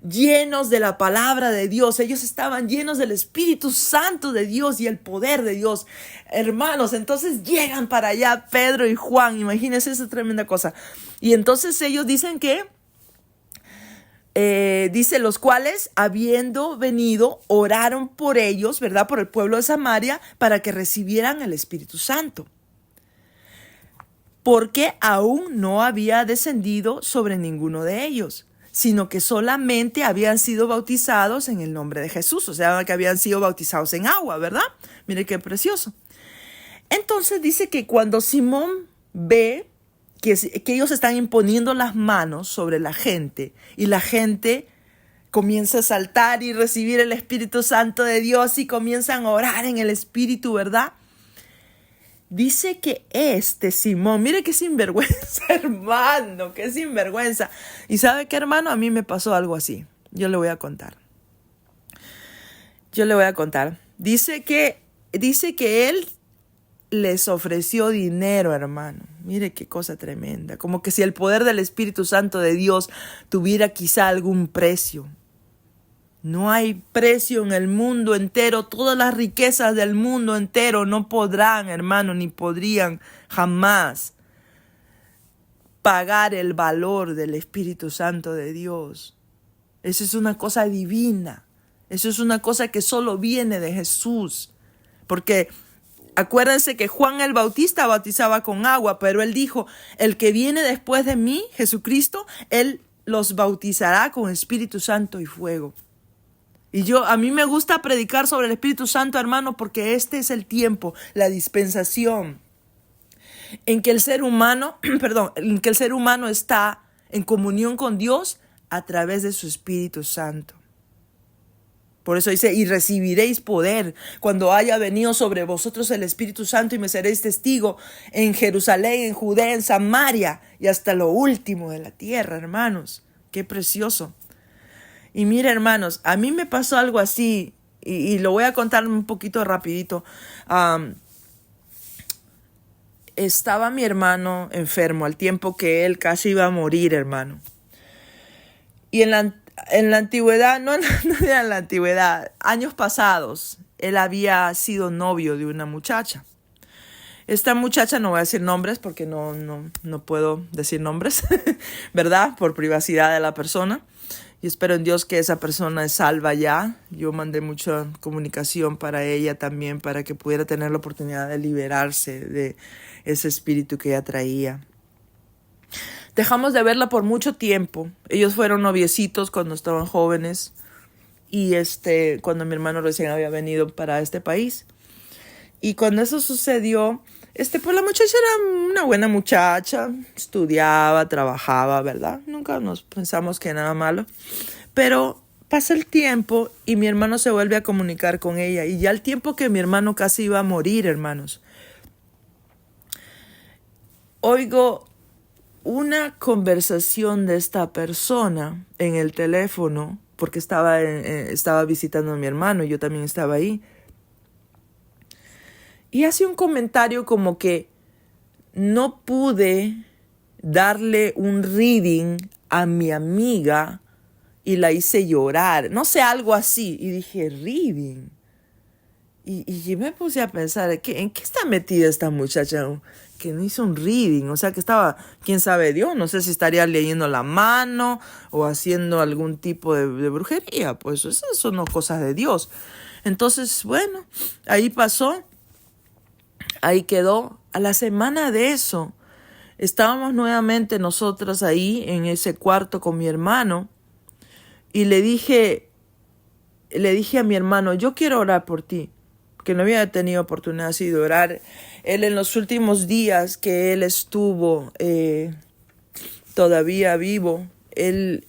llenos de la palabra de Dios. Ellos estaban llenos del Espíritu Santo de Dios y el poder de Dios. Hermanos, entonces llegan para allá Pedro y Juan. Imagínense esa tremenda cosa. Y entonces ellos dicen que, dice, los cuales, habiendo venido, oraron por ellos, ¿verdad? Por el pueblo de Samaria, para que recibieran el Espíritu Santo. Porque aún no había descendido sobre ninguno de ellos, sino que solamente habían sido bautizados en el nombre de Jesús, o sea, que habían sido bautizados en agua, ¿verdad? Mire qué precioso. Entonces dice que cuando Simón ve que ellos están imponiendo las manos sobre la gente y la gente comienza a saltar y recibir el Espíritu Santo de Dios y comienzan a orar en el Espíritu, ¿verdad? Dice que Simón, mire qué sinvergüenza, hermano, qué sinvergüenza. ¿Y sabe qué, hermano? A mí me pasó algo así. Yo le voy a contar. Dice que él les ofreció dinero, hermano. Mire qué cosa tremenda. Como que si el poder del Espíritu Santo de Dios tuviera quizá algún precio. No hay precio en el mundo entero. Todas las riquezas del mundo entero no podrán, hermano, ni podrían jamás pagar el valor del Espíritu Santo de Dios. Eso es una cosa divina. Eso es una cosa que solo viene de Jesús. Porque acuérdense que Juan el Bautista bautizaba con agua, pero él dijo, el que viene después de mí, Jesucristo, él los bautizará con Espíritu Santo y fuego. Y a mí me gusta predicar sobre el Espíritu Santo, hermano, porque este es el tiempo, la dispensación en que el ser humano, está en comunión con Dios a través de su Espíritu Santo. Por eso dice, y recibiréis poder cuando haya venido sobre vosotros el Espíritu Santo y me seréis testigo en Jerusalén, en Judea, en Samaria y hasta lo último de la tierra, hermanos. Qué precioso. Y mira, hermanos, a mí me pasó algo así, y lo voy a contar un poquito rapidito. Estaba mi hermano enfermo al tiempo que él casi iba a morir, hermano. Y en la antigüedad, no era en la antigüedad, años pasados, él había sido novio de una muchacha. Esta muchacha, no voy a decir nombres porque no puedo decir nombres, ¿verdad? Por privacidad de la persona. Y espero en Dios que esa persona es salva ya. Yo mandé mucha comunicación para ella también, para que pudiera tener la oportunidad de liberarse de ese espíritu que ella traía. Dejamos de verla por mucho tiempo. Ellos fueron noviecitos cuando estaban jóvenes. Y cuando mi hermano recién había venido para este país. Y cuando eso sucedió, pues la muchacha era una buena muchacha, estudiaba, trabajaba, ¿verdad? Nunca nos pensamos que nada malo. Pero pasa el tiempo y mi hermano se vuelve a comunicar con ella. Y ya el tiempo que mi hermano casi iba a morir, hermanos, oigo una conversación de esta persona en el teléfono, porque estaba visitando a mi hermano y yo también estaba ahí. Y hace un comentario como que no pude darle un reading a mi amiga y la hice llorar. No sé, algo así. Y dije, reading. Y yo me puse a pensar, ¿en qué está metida esta muchacha que no hizo un reading? O sea, que estaba, quién sabe Dios, no sé si estaría leyendo la mano o haciendo algún tipo de brujería. Pues esas son cosas de Dios. Entonces, bueno, ahí pasó. Ahí quedó. A la semana de eso, estábamos nuevamente nosotras ahí en ese cuarto con mi hermano y le dije a mi hermano, yo quiero orar por ti, que no había tenido oportunidad así de orar. Él en los últimos días que él estuvo todavía vivo, él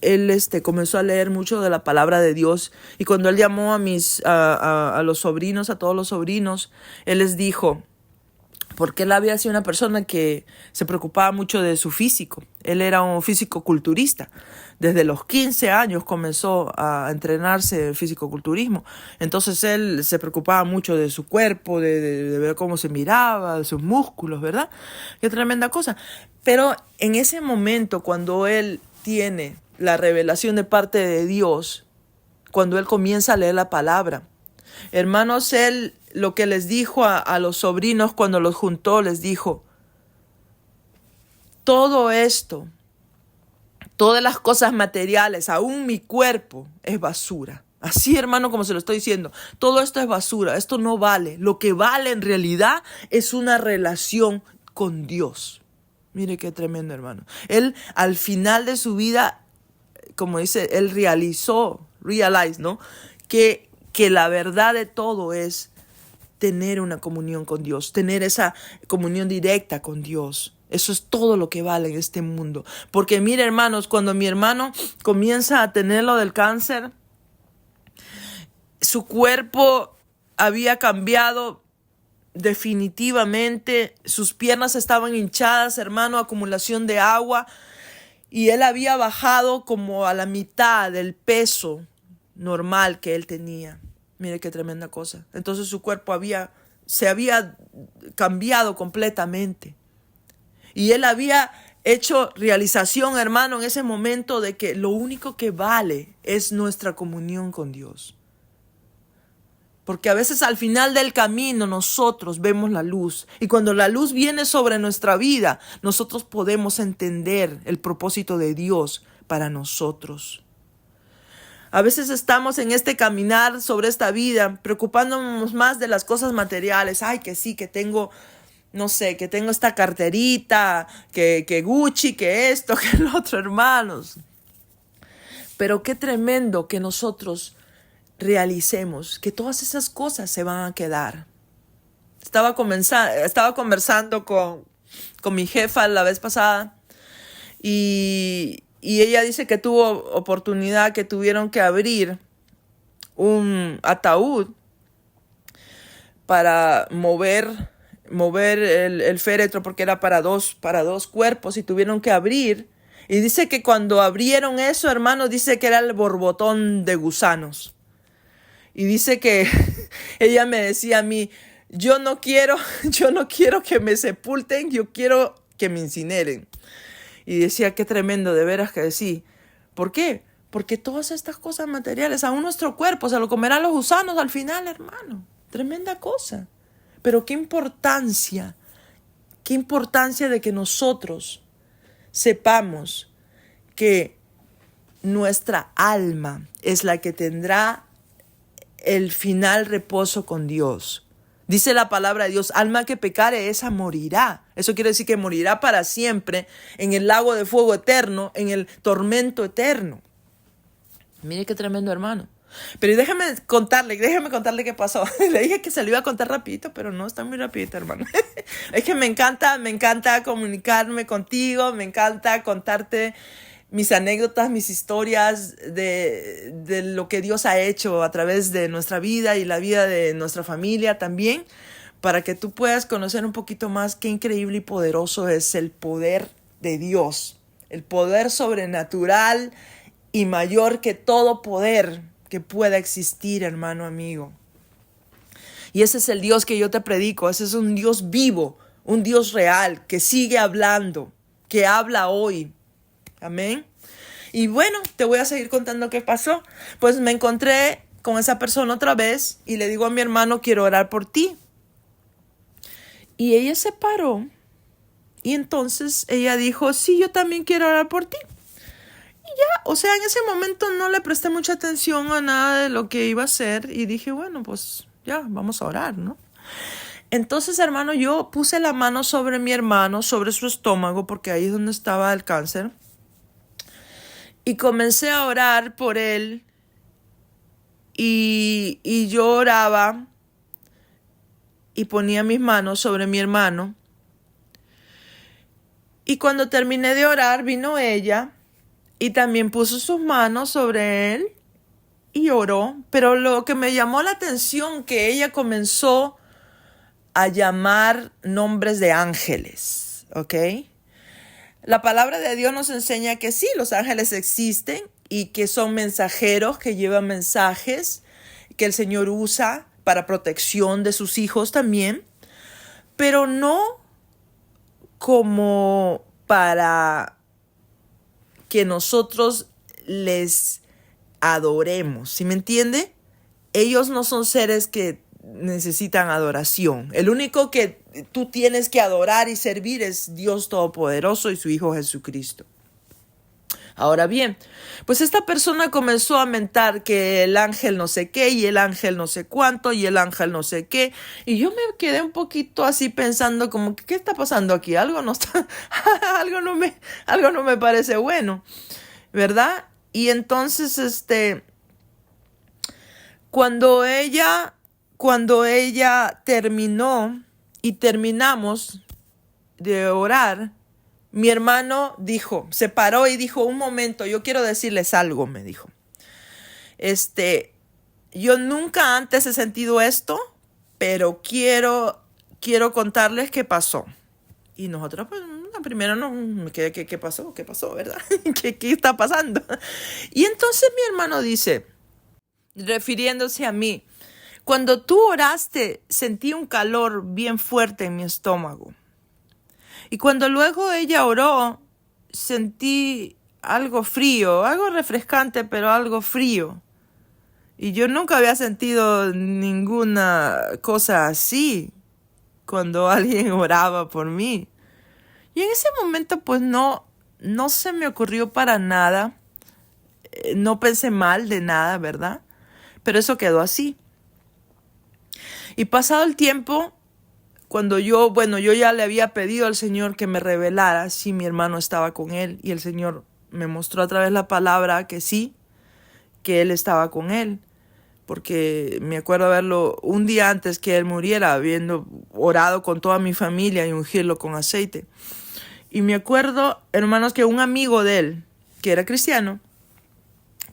comenzó a leer mucho de la palabra de Dios y cuando él llamó a los sobrinos, a todos los sobrinos, él les dijo, porque él había sido una persona que se preocupaba mucho de su físico. Él era un físico-culturista. Desde los 15 años comenzó a entrenarse en físico-culturismo. Entonces él se preocupaba mucho de su cuerpo, de ver cómo se miraba, de sus músculos, ¿verdad? Qué tremenda cosa. Pero en ese momento, cuando él tiene la revelación de parte de Dios cuando él comienza a leer la palabra. Hermanos, él lo que les dijo a los sobrinos cuando los juntó, les dijo, todo esto, todas las cosas materiales, aún mi cuerpo, es basura. Así, hermano, como se lo estoy diciendo, todo esto es basura, esto no vale. Lo que vale en realidad es una relación con Dios. Mire qué tremendo, hermano. Él, al final de su vida, como dice, él realized, ¿no? Que la verdad de todo es tener una comunión con Dios, tener esa comunión directa con Dios. Eso es todo lo que vale en este mundo. Porque mire, hermanos, cuando mi hermano comienza a tener lo del cáncer, su cuerpo había cambiado definitivamente. Sus piernas estaban hinchadas, hermano, acumulación de agua. Y él había bajado como a la mitad del peso normal que él tenía. Mire qué tremenda cosa. Entonces su cuerpo se había cambiado completamente. Y él había hecho realización, hermano, en ese momento de que lo único que vale es nuestra comunión con Dios. Porque a veces al final del camino nosotros vemos la luz. Y cuando la luz viene sobre nuestra vida, nosotros podemos entender el propósito de Dios para nosotros. A veces estamos en este caminar sobre esta vida, preocupándonos más de las cosas materiales. Ay, que sí, que tengo, no sé, que tengo esta carterita, que Gucci, que esto, que el otro, hermanos. Pero qué tremendo que nosotros realicemos que todas esas cosas se van a quedar. Estaba conversando con mi jefa la vez pasada y ella dice que tuvo oportunidad, que tuvieron que abrir un ataúd para mover el féretro porque era para dos cuerpos y tuvieron que abrir. Y dice que cuando abrieron eso, hermano, dice que era el borbotón de gusanos. Y dice que ella me decía a mí, yo no quiero que me sepulten, yo quiero que me incineren. Y decía, qué tremendo, de veras que sí. ¿Por qué? Porque todas estas cosas materiales, aún nuestro cuerpo se lo comerán los gusanos al final, hermano. Tremenda cosa. Pero qué importancia de que nosotros sepamos que nuestra alma es la que tendrá el final reposo con Dios. Dice la palabra de Dios, alma que pecare, esa morirá. Eso quiere decir que morirá para siempre en el lago de fuego eterno, en el tormento eterno. Mire qué tremendo, hermano. Pero déjeme contarle qué pasó. Le dije que se lo iba a contar rapidito, pero no, está muy rapidito, hermano. Es que me encanta comunicarme contigo, me encanta contarte mis anécdotas, mis historias de lo que Dios ha hecho a través de nuestra vida y la vida de nuestra familia también, para que tú puedas conocer un poquito más qué increíble y poderoso es el poder de Dios, el poder sobrenatural y mayor que todo poder que pueda existir, hermano amigo. Y ese es el Dios que yo te predico, ese es un Dios vivo, un Dios real, que sigue hablando, que habla hoy. Amén. Y bueno, te voy a seguir contando qué pasó. Pues me encontré con esa persona otra vez y le digo a mi hermano, quiero orar por ti. Y ella se paró y entonces ella dijo, sí, yo también quiero orar por ti. Y ya, o sea, en ese momento no le presté mucha atención a nada de lo que iba a hacer y dije, bueno, pues ya, vamos a orar, ¿no? Entonces, hermano, yo puse la mano sobre mi hermano, sobre su estómago, porque ahí es donde estaba el cáncer. Y comencé a orar por él y yo oraba y ponía mis manos sobre mi hermano. Y cuando terminé de orar, vino ella y también puso sus manos sobre él y oró. Pero lo que me llamó la atención, que ella comenzó a llamar nombres de ángeles, ¿ok? La palabra de Dios nos enseña que sí, los ángeles existen y que son mensajeros que llevan mensajes que el Señor usa para protección de sus hijos también, pero no como para que nosotros les adoremos. ¿Sí me entiende? Ellos no son seres que necesitan adoración. El único que tú tienes que adorar y servir es Dios Todopoderoso y su Hijo Jesucristo. Ahora bien, pues esta persona comenzó a mentar que el ángel no sé qué y el ángel no sé cuánto y el ángel no sé qué. Y yo me quedé un poquito así pensando como, ¿qué está pasando aquí? Algo no está, algo no me parece bueno, ¿verdad? Y entonces, cuando ella terminó y terminamos de orar, mi hermano se paró y dijo, un momento, yo quiero decirles algo, me dijo. Yo nunca antes he sentido esto, pero quiero contarles qué pasó. Y nosotros, pues, primero no me quedé, ¿qué pasó? ¿Qué pasó, verdad? ¿Qué está pasando? Y entonces mi hermano dice, refiriéndose a mí, cuando tú oraste, sentí un calor bien fuerte en mi estómago. Y cuando luego ella oró, sentí algo frío, algo refrescante, pero algo frío. Y yo nunca había sentido ninguna cosa así cuando alguien oraba por mí. Y en ese momento, pues no se me ocurrió para nada. No pensé mal de nada, ¿verdad? Pero eso quedó así. Y pasado el tiempo, cuando yo ya le había pedido al Señor que me revelara si mi hermano estaba con él, y el Señor me mostró a través de la palabra que sí, que él estaba con él, porque me acuerdo verlo un día antes que él muriera, habiendo orado con toda mi familia y ungirlo con aceite. Y me acuerdo, hermanos, que un amigo de él, que era cristiano,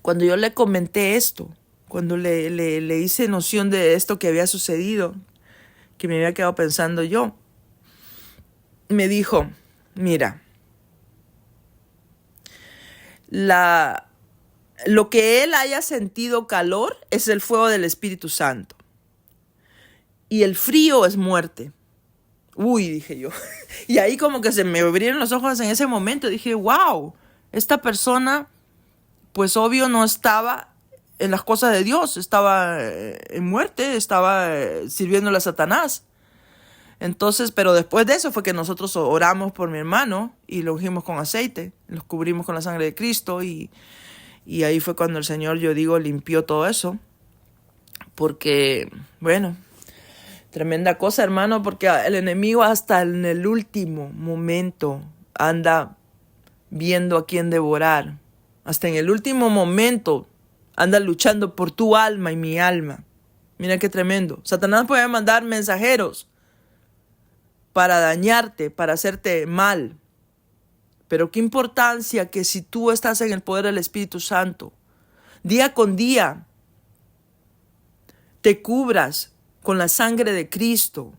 cuando yo le comenté esto, cuando le hice noción de esto que había sucedido, que me había quedado pensando yo, me dijo, mira, lo que él haya sentido calor es el fuego del Espíritu Santo. Y el frío es muerte. Uy, dije yo. Y ahí como que se me abrieron los ojos en ese momento. Dije, wow, esta persona, pues obvio no estaba en las cosas de Dios, estaba en muerte, estaba sirviéndole a Satanás. Entonces, pero después de eso fue que nosotros oramos por mi hermano y lo ungimos con aceite, lo cubrimos con la sangre de Cristo y ahí fue cuando el Señor, yo digo, limpió todo eso. Porque, bueno, tremenda cosa, hermano, porque el enemigo hasta en el último momento anda viendo a quién devorar. Hasta en el último momento anda luchando por tu alma y mi alma. Mira qué tremendo. Satanás puede mandar mensajeros para dañarte, para hacerte mal. Pero qué importancia que si tú estás en el poder del Espíritu Santo, día con día, te cubras con la sangre de Cristo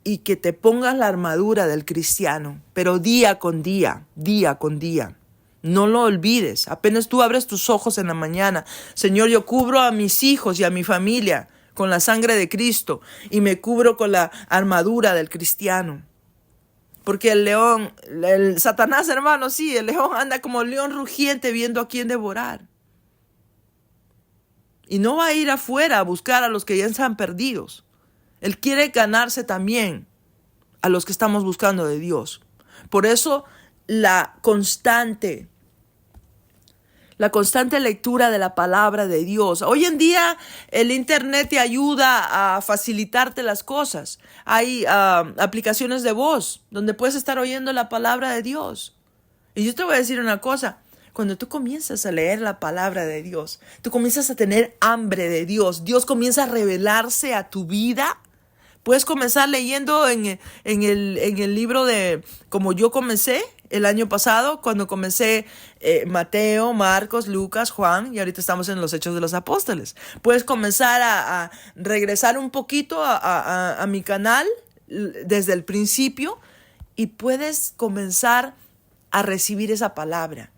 y que te pongas la armadura del cristiano, pero día con día, día con día. No lo olvides. Apenas tú abres tus ojos en la mañana, Señor, yo cubro a mis hijos y a mi familia con la sangre de Cristo y me cubro con la armadura del cristiano. Porque el león, el Satanás, hermano, sí, el león anda como león rugiente viendo a quién devorar. Y no va a ir afuera a buscar a los que ya están perdidos. Él quiere ganarse también a los que estamos buscando de Dios. Por eso la constante lectura de la palabra de Dios. Hoy en día el internet te ayuda a facilitarte las cosas. Hay aplicaciones de voz donde puedes estar oyendo la palabra de Dios. Y yo te voy a decir una cosa. Cuando tú comienzas a leer la palabra de Dios, tú comienzas a tener hambre de Dios. Dios comienza a revelarse a tu vida. Puedes comenzar leyendo en el libro de, como yo comencé el año pasado, cuando comencé Mateo, Marcos, Lucas, Juan, y ahorita estamos en los Hechos de los Apóstoles. Puedes comenzar a regresar un poquito a mi canal desde el principio y puedes comenzar a recibir esa palabra.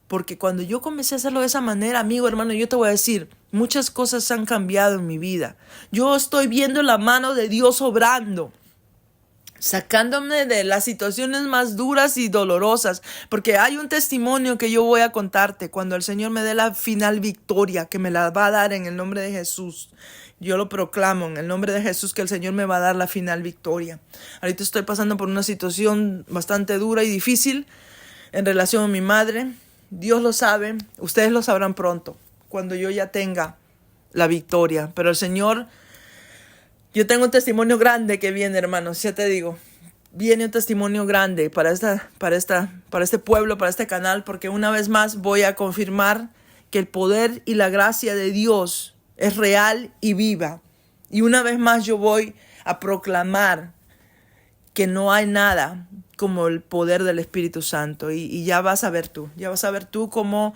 Porque cuando yo comencé a hacerlo de esa manera, amigo, hermano, yo te voy a decir, muchas cosas han cambiado en mi vida. Yo estoy viendo la mano de Dios obrando. sacándome de las situaciones más duras y dolorosas, porque hay un testimonio que yo voy a contarte cuando el Señor me dé la final victoria, que me la va a dar en el nombre de Jesús. Yo lo proclamo en el nombre de Jesús que el Señor me va a dar la final victoria. Ahorita estoy pasando por una situación bastante dura y difícil en relación a mi madre. Dios lo sabe, ustedes lo sabrán pronto, cuando yo ya tenga la victoria. Pero el Señor, yo tengo un testimonio grande que viene, hermanos, ya te digo. Viene un testimonio grande para este pueblo, para este canal, porque una vez más voy a confirmar que el poder y la gracia de Dios es real y viva. Y una vez más yo voy a proclamar que no hay nada como el poder del Espíritu Santo. Y ya vas a ver tú cómo,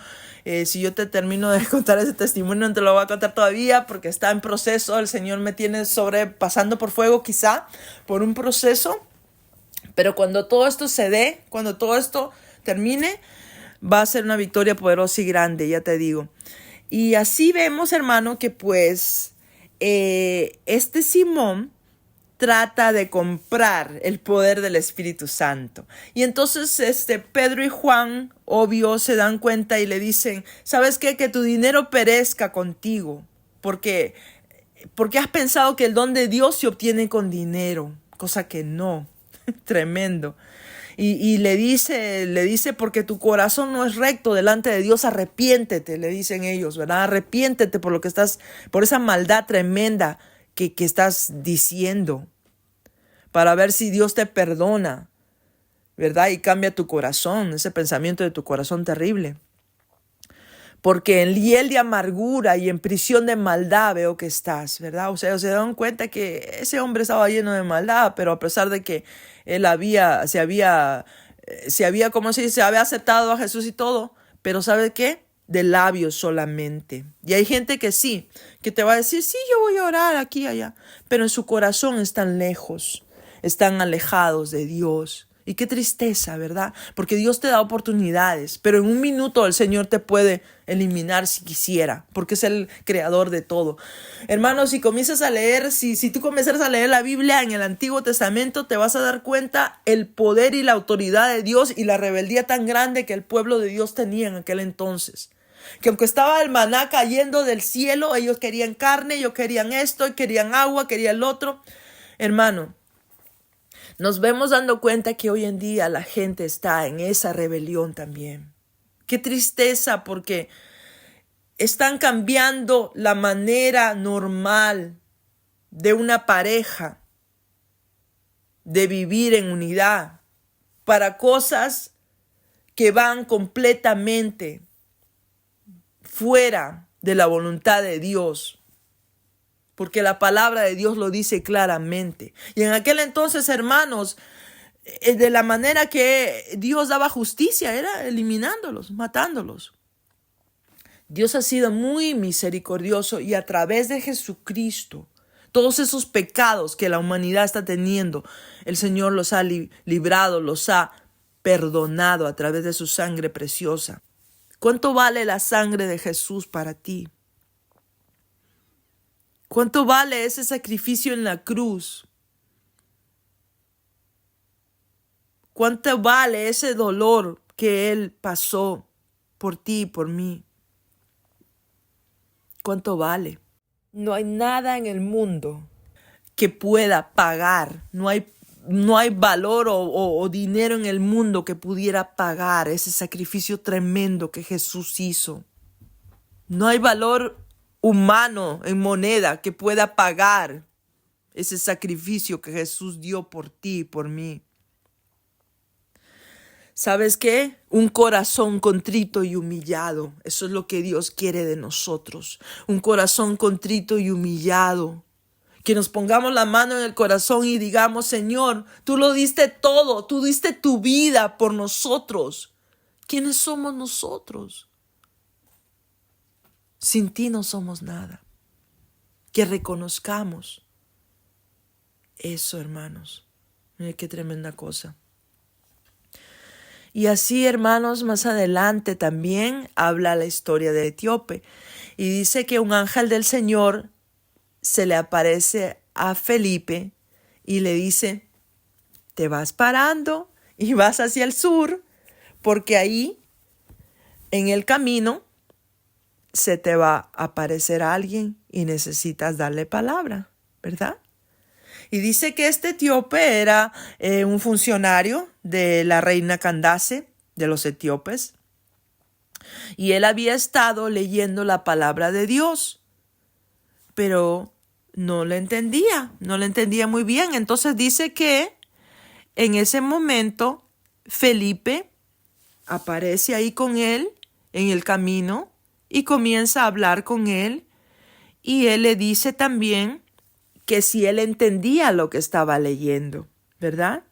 si yo te termino de contar ese testimonio, no te lo voy a contar todavía porque está en proceso. El Señor me tiene pasando por fuego, quizá por un proceso. Pero cuando todo esto se dé, cuando todo esto termine, va a ser una victoria poderosa y grande, ya te digo. Y así vemos, hermano, que pues este Simón trata de comprar el poder del Espíritu Santo. Y entonces Pedro y Juan, obvio, se dan cuenta y le dicen, ¿sabes qué? Que tu dinero perezca contigo, porque has pensado que el don de Dios se obtiene con dinero, cosa que no. Tremendo. Y le dice, porque tu corazón no es recto delante de Dios, arrepiéntete, le dicen ellos, ¿verdad? Arrepiéntete por por esa maldad tremenda que estás diciendo, para ver si Dios te perdona, ¿verdad? Y cambia tu corazón, ese pensamiento de tu corazón terrible. Porque en hiel de amargura y en prisión de maldad veo que estás, ¿verdad? O sea, se dan cuenta que ese hombre estaba lleno de maldad, pero a pesar de que él se había aceptado a Jesús y todo, pero ¿sabe qué? De labios solamente. Y hay gente que sí, que te va a decir, sí, yo voy a orar aquí y allá, pero en su corazón están lejos, están alejados de Dios. Y qué tristeza, ¿verdad? Porque Dios te da oportunidades, pero en un minuto el Señor te puede eliminar si quisiera, porque es el creador de todo. Hermanos, si comienzas a leer, si tú comienzas a leer la Biblia en el Antiguo Testamento, te vas a dar cuenta el poder y la autoridad de Dios y la rebeldía tan grande que el pueblo de Dios tenía en aquel entonces. Que aunque estaba el maná cayendo del cielo, ellos querían carne, ellos querían esto, querían agua, querían el otro. Hermano, nos vemos dando cuenta que hoy en día la gente está en esa rebelión también. Qué tristeza, porque están cambiando la manera normal de una pareja de vivir en unidad para cosas que van completamente fuera de la voluntad de Dios. Porque la palabra de Dios lo dice claramente. Y en aquel entonces, hermanos, de la manera que Dios daba justicia, era eliminándolos, matándolos. Dios ha sido muy misericordioso y a través de Jesucristo, todos esos pecados que la humanidad está teniendo, el Señor los ha librado, los ha perdonado a través de su sangre preciosa. ¿Cuánto vale la sangre de Jesús para ti? ¿Cuánto vale ese sacrificio en la cruz? ¿Cuánto vale ese dolor que Él pasó por ti y por mí? ¿Cuánto vale? No hay nada en el mundo que pueda pagar. No hay valor o dinero en el mundo que pudiera pagar ese sacrificio tremendo que Jesús hizo. No hay valor humano en moneda que pueda pagar ese sacrificio que Jesús dio por ti y por mí. ¿Sabes qué? Un corazón contrito y humillado. Eso es lo que Dios quiere de nosotros. Un corazón contrito y humillado. Que nos pongamos la mano en el corazón y digamos, Señor, tú lo diste todo. Tú diste tu vida por nosotros. ¿Quiénes somos nosotros? Sin ti no somos nada. Que reconozcamos eso, hermanos. Mira qué tremenda cosa. Y así, hermanos, más adelante también habla la historia de Etíope. Y dice que un ángel del Señor se le aparece a Felipe y le dice te vas parando y vas hacia el sur, porque ahí, en el camino, se te va a aparecer alguien y necesitas darle palabra, ¿verdad? Y dice que este etíope era un funcionario de la reina Candace, de los etíopes, y él había estado leyendo la palabra de Dios, pero no la entendía muy bien. Entonces dice que en ese momento Felipe aparece ahí con él en el camino y comienza a hablar con él, y él le dice también que si él entendía lo que estaba leyendo, ¿verdad?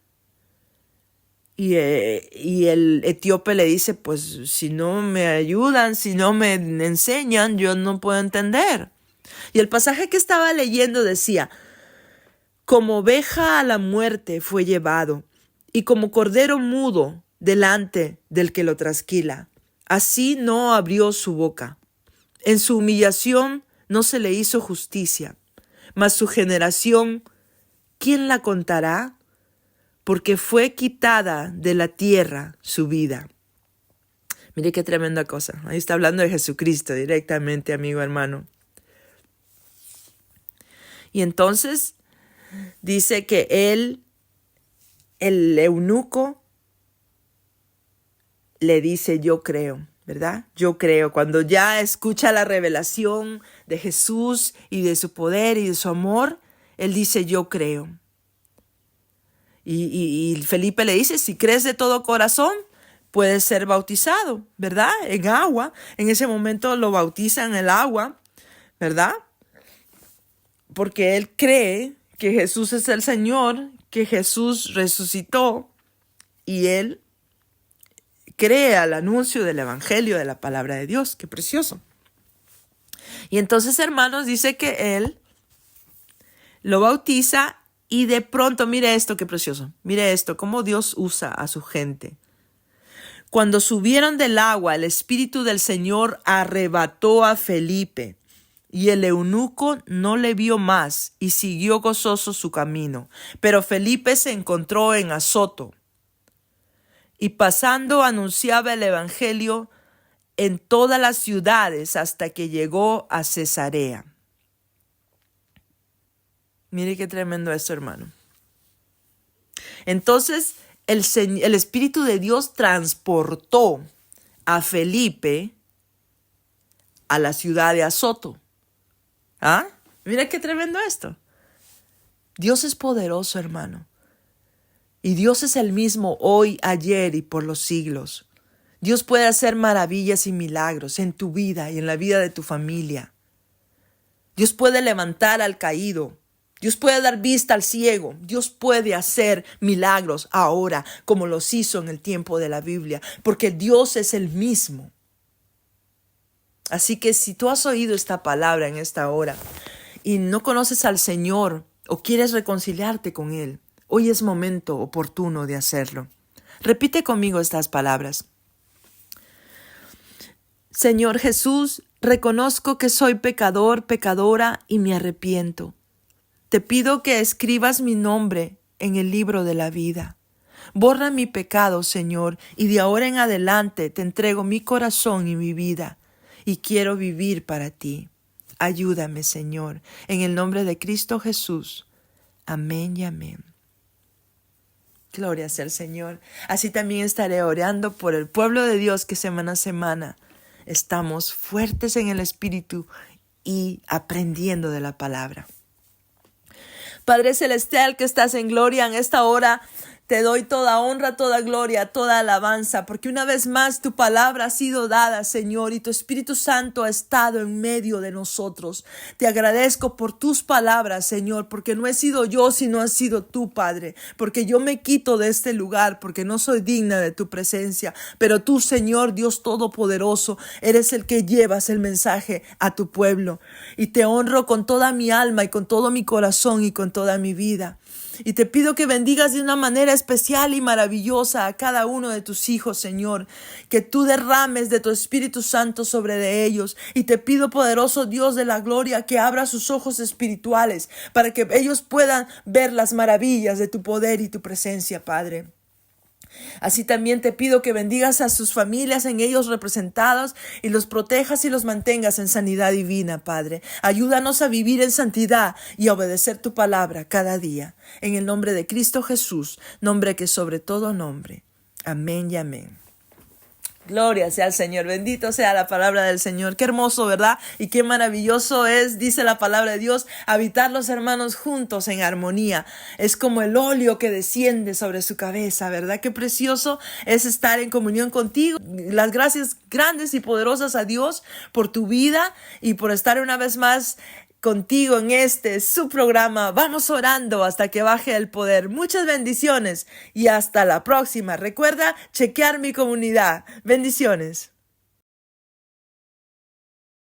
Y el etíope le dice, pues si no me ayudan, si no me enseñan, yo no puedo entender. Y el pasaje que estaba leyendo decía, como oveja a la muerte fue llevado, y como cordero mudo delante del que lo trasquila, así no abrió su boca. En su humillación no se le hizo justicia, mas su generación, ¿quién la contará? Porque fue quitada de la tierra su vida. Mire qué tremenda cosa. Ahí está hablando de Jesucristo directamente, amigo hermano. Y entonces dice que él, el eunuco, le dice, yo creo, ¿verdad? Yo creo. Cuando ya escucha la revelación de Jesús y de su poder y de su amor, él dice, yo creo. Y Felipe le dice, si crees de todo corazón, puedes ser bautizado, ¿verdad? En agua. En ese momento lo bautizan en el agua, ¿verdad? Porque él cree que Jesús es el Señor, que Jesús resucitó, y él cree al anuncio del evangelio de la palabra de Dios. ¡Qué precioso! Y entonces, hermanos, dice que él lo bautiza. Y de pronto, mire esto, qué precioso. Mire esto, cómo Dios usa a su gente. Cuando subieron del agua, el Espíritu del Señor arrebató a Felipe, y el eunuco no le vio más y siguió gozoso su camino. Pero Felipe se encontró en Azoto, y pasando anunciaba el evangelio en todas las ciudades hasta que llegó a Cesarea. Mire qué tremendo esto, hermano. Entonces, el Espíritu de Dios transportó a Felipe a la ciudad de Azoto. ¿Ah? Mira qué tremendo esto. Dios es poderoso, hermano. Y Dios es el mismo hoy, ayer y por los siglos. Dios puede hacer maravillas y milagros en tu vida y en la vida de tu familia. Dios puede levantar al caído. Dios puede dar vista al ciego. Dios puede hacer milagros ahora como los hizo en el tiempo de la Biblia, porque Dios es el mismo. Así que si tú has oído esta palabra en esta hora y no conoces al Señor o quieres reconciliarte con Él, hoy es momento oportuno de hacerlo. Repite conmigo estas palabras. Señor Jesús, reconozco que soy pecador, pecadora y me arrepiento. Te pido que escribas mi nombre en el libro de la vida. Borra mi pecado, Señor, y de ahora en adelante te entrego mi corazón y mi vida, y quiero vivir para ti. Ayúdame, Señor, en el nombre de Cristo Jesús. Amén y amén. Gloria sea al Señor. Así también estaré orando por el pueblo de Dios que semana a semana estamos fuertes en el Espíritu y aprendiendo de la palabra. Padre Celestial que estás en gloria, en esta hora te doy toda honra, toda gloria, toda alabanza, porque una vez más tu palabra ha sido dada, Señor, y tu Espíritu Santo ha estado en medio de nosotros. Te agradezco por tus palabras, Señor, porque no he sido yo, sino has sido tú, Padre, porque yo me quito de este lugar, porque no soy digna de tu presencia, pero tú, Señor, Dios Todopoderoso, eres el que llevas el mensaje a tu pueblo, y te honro con toda mi alma y con todo mi corazón y con toda mi vida. Y te pido que bendigas de una manera especial y maravillosa a cada uno de tus hijos, Señor. Que tú derrames de tu Espíritu Santo sobre de ellos. Y te pido, poderoso Dios de la gloria, que abra sus ojos espirituales para que ellos puedan ver las maravillas de tu poder y tu presencia, Padre. Así también te pido que bendigas a sus familias en ellos representados y los protejas y los mantengas en sanidad divina, Padre. Ayúdanos a vivir en santidad y a obedecer tu palabra cada día. En el nombre de Cristo Jesús, nombre que sobre todo nombre. Amén y amén. Gloria sea al Señor, bendito sea la palabra del Señor. Qué hermoso, ¿verdad? Y qué maravilloso es, dice la palabra de Dios, habitar los hermanos juntos en armonía. Es como el óleo que desciende sobre su cabeza, ¿verdad? Qué precioso es estar en comunión contigo. Las gracias grandes y poderosas a Dios por tu vida y por estar una vez más contigo en su programa. Vamos orando hasta que baje el poder. Muchas bendiciones y hasta la próxima. Recuerda chequear mi comunidad. Bendiciones.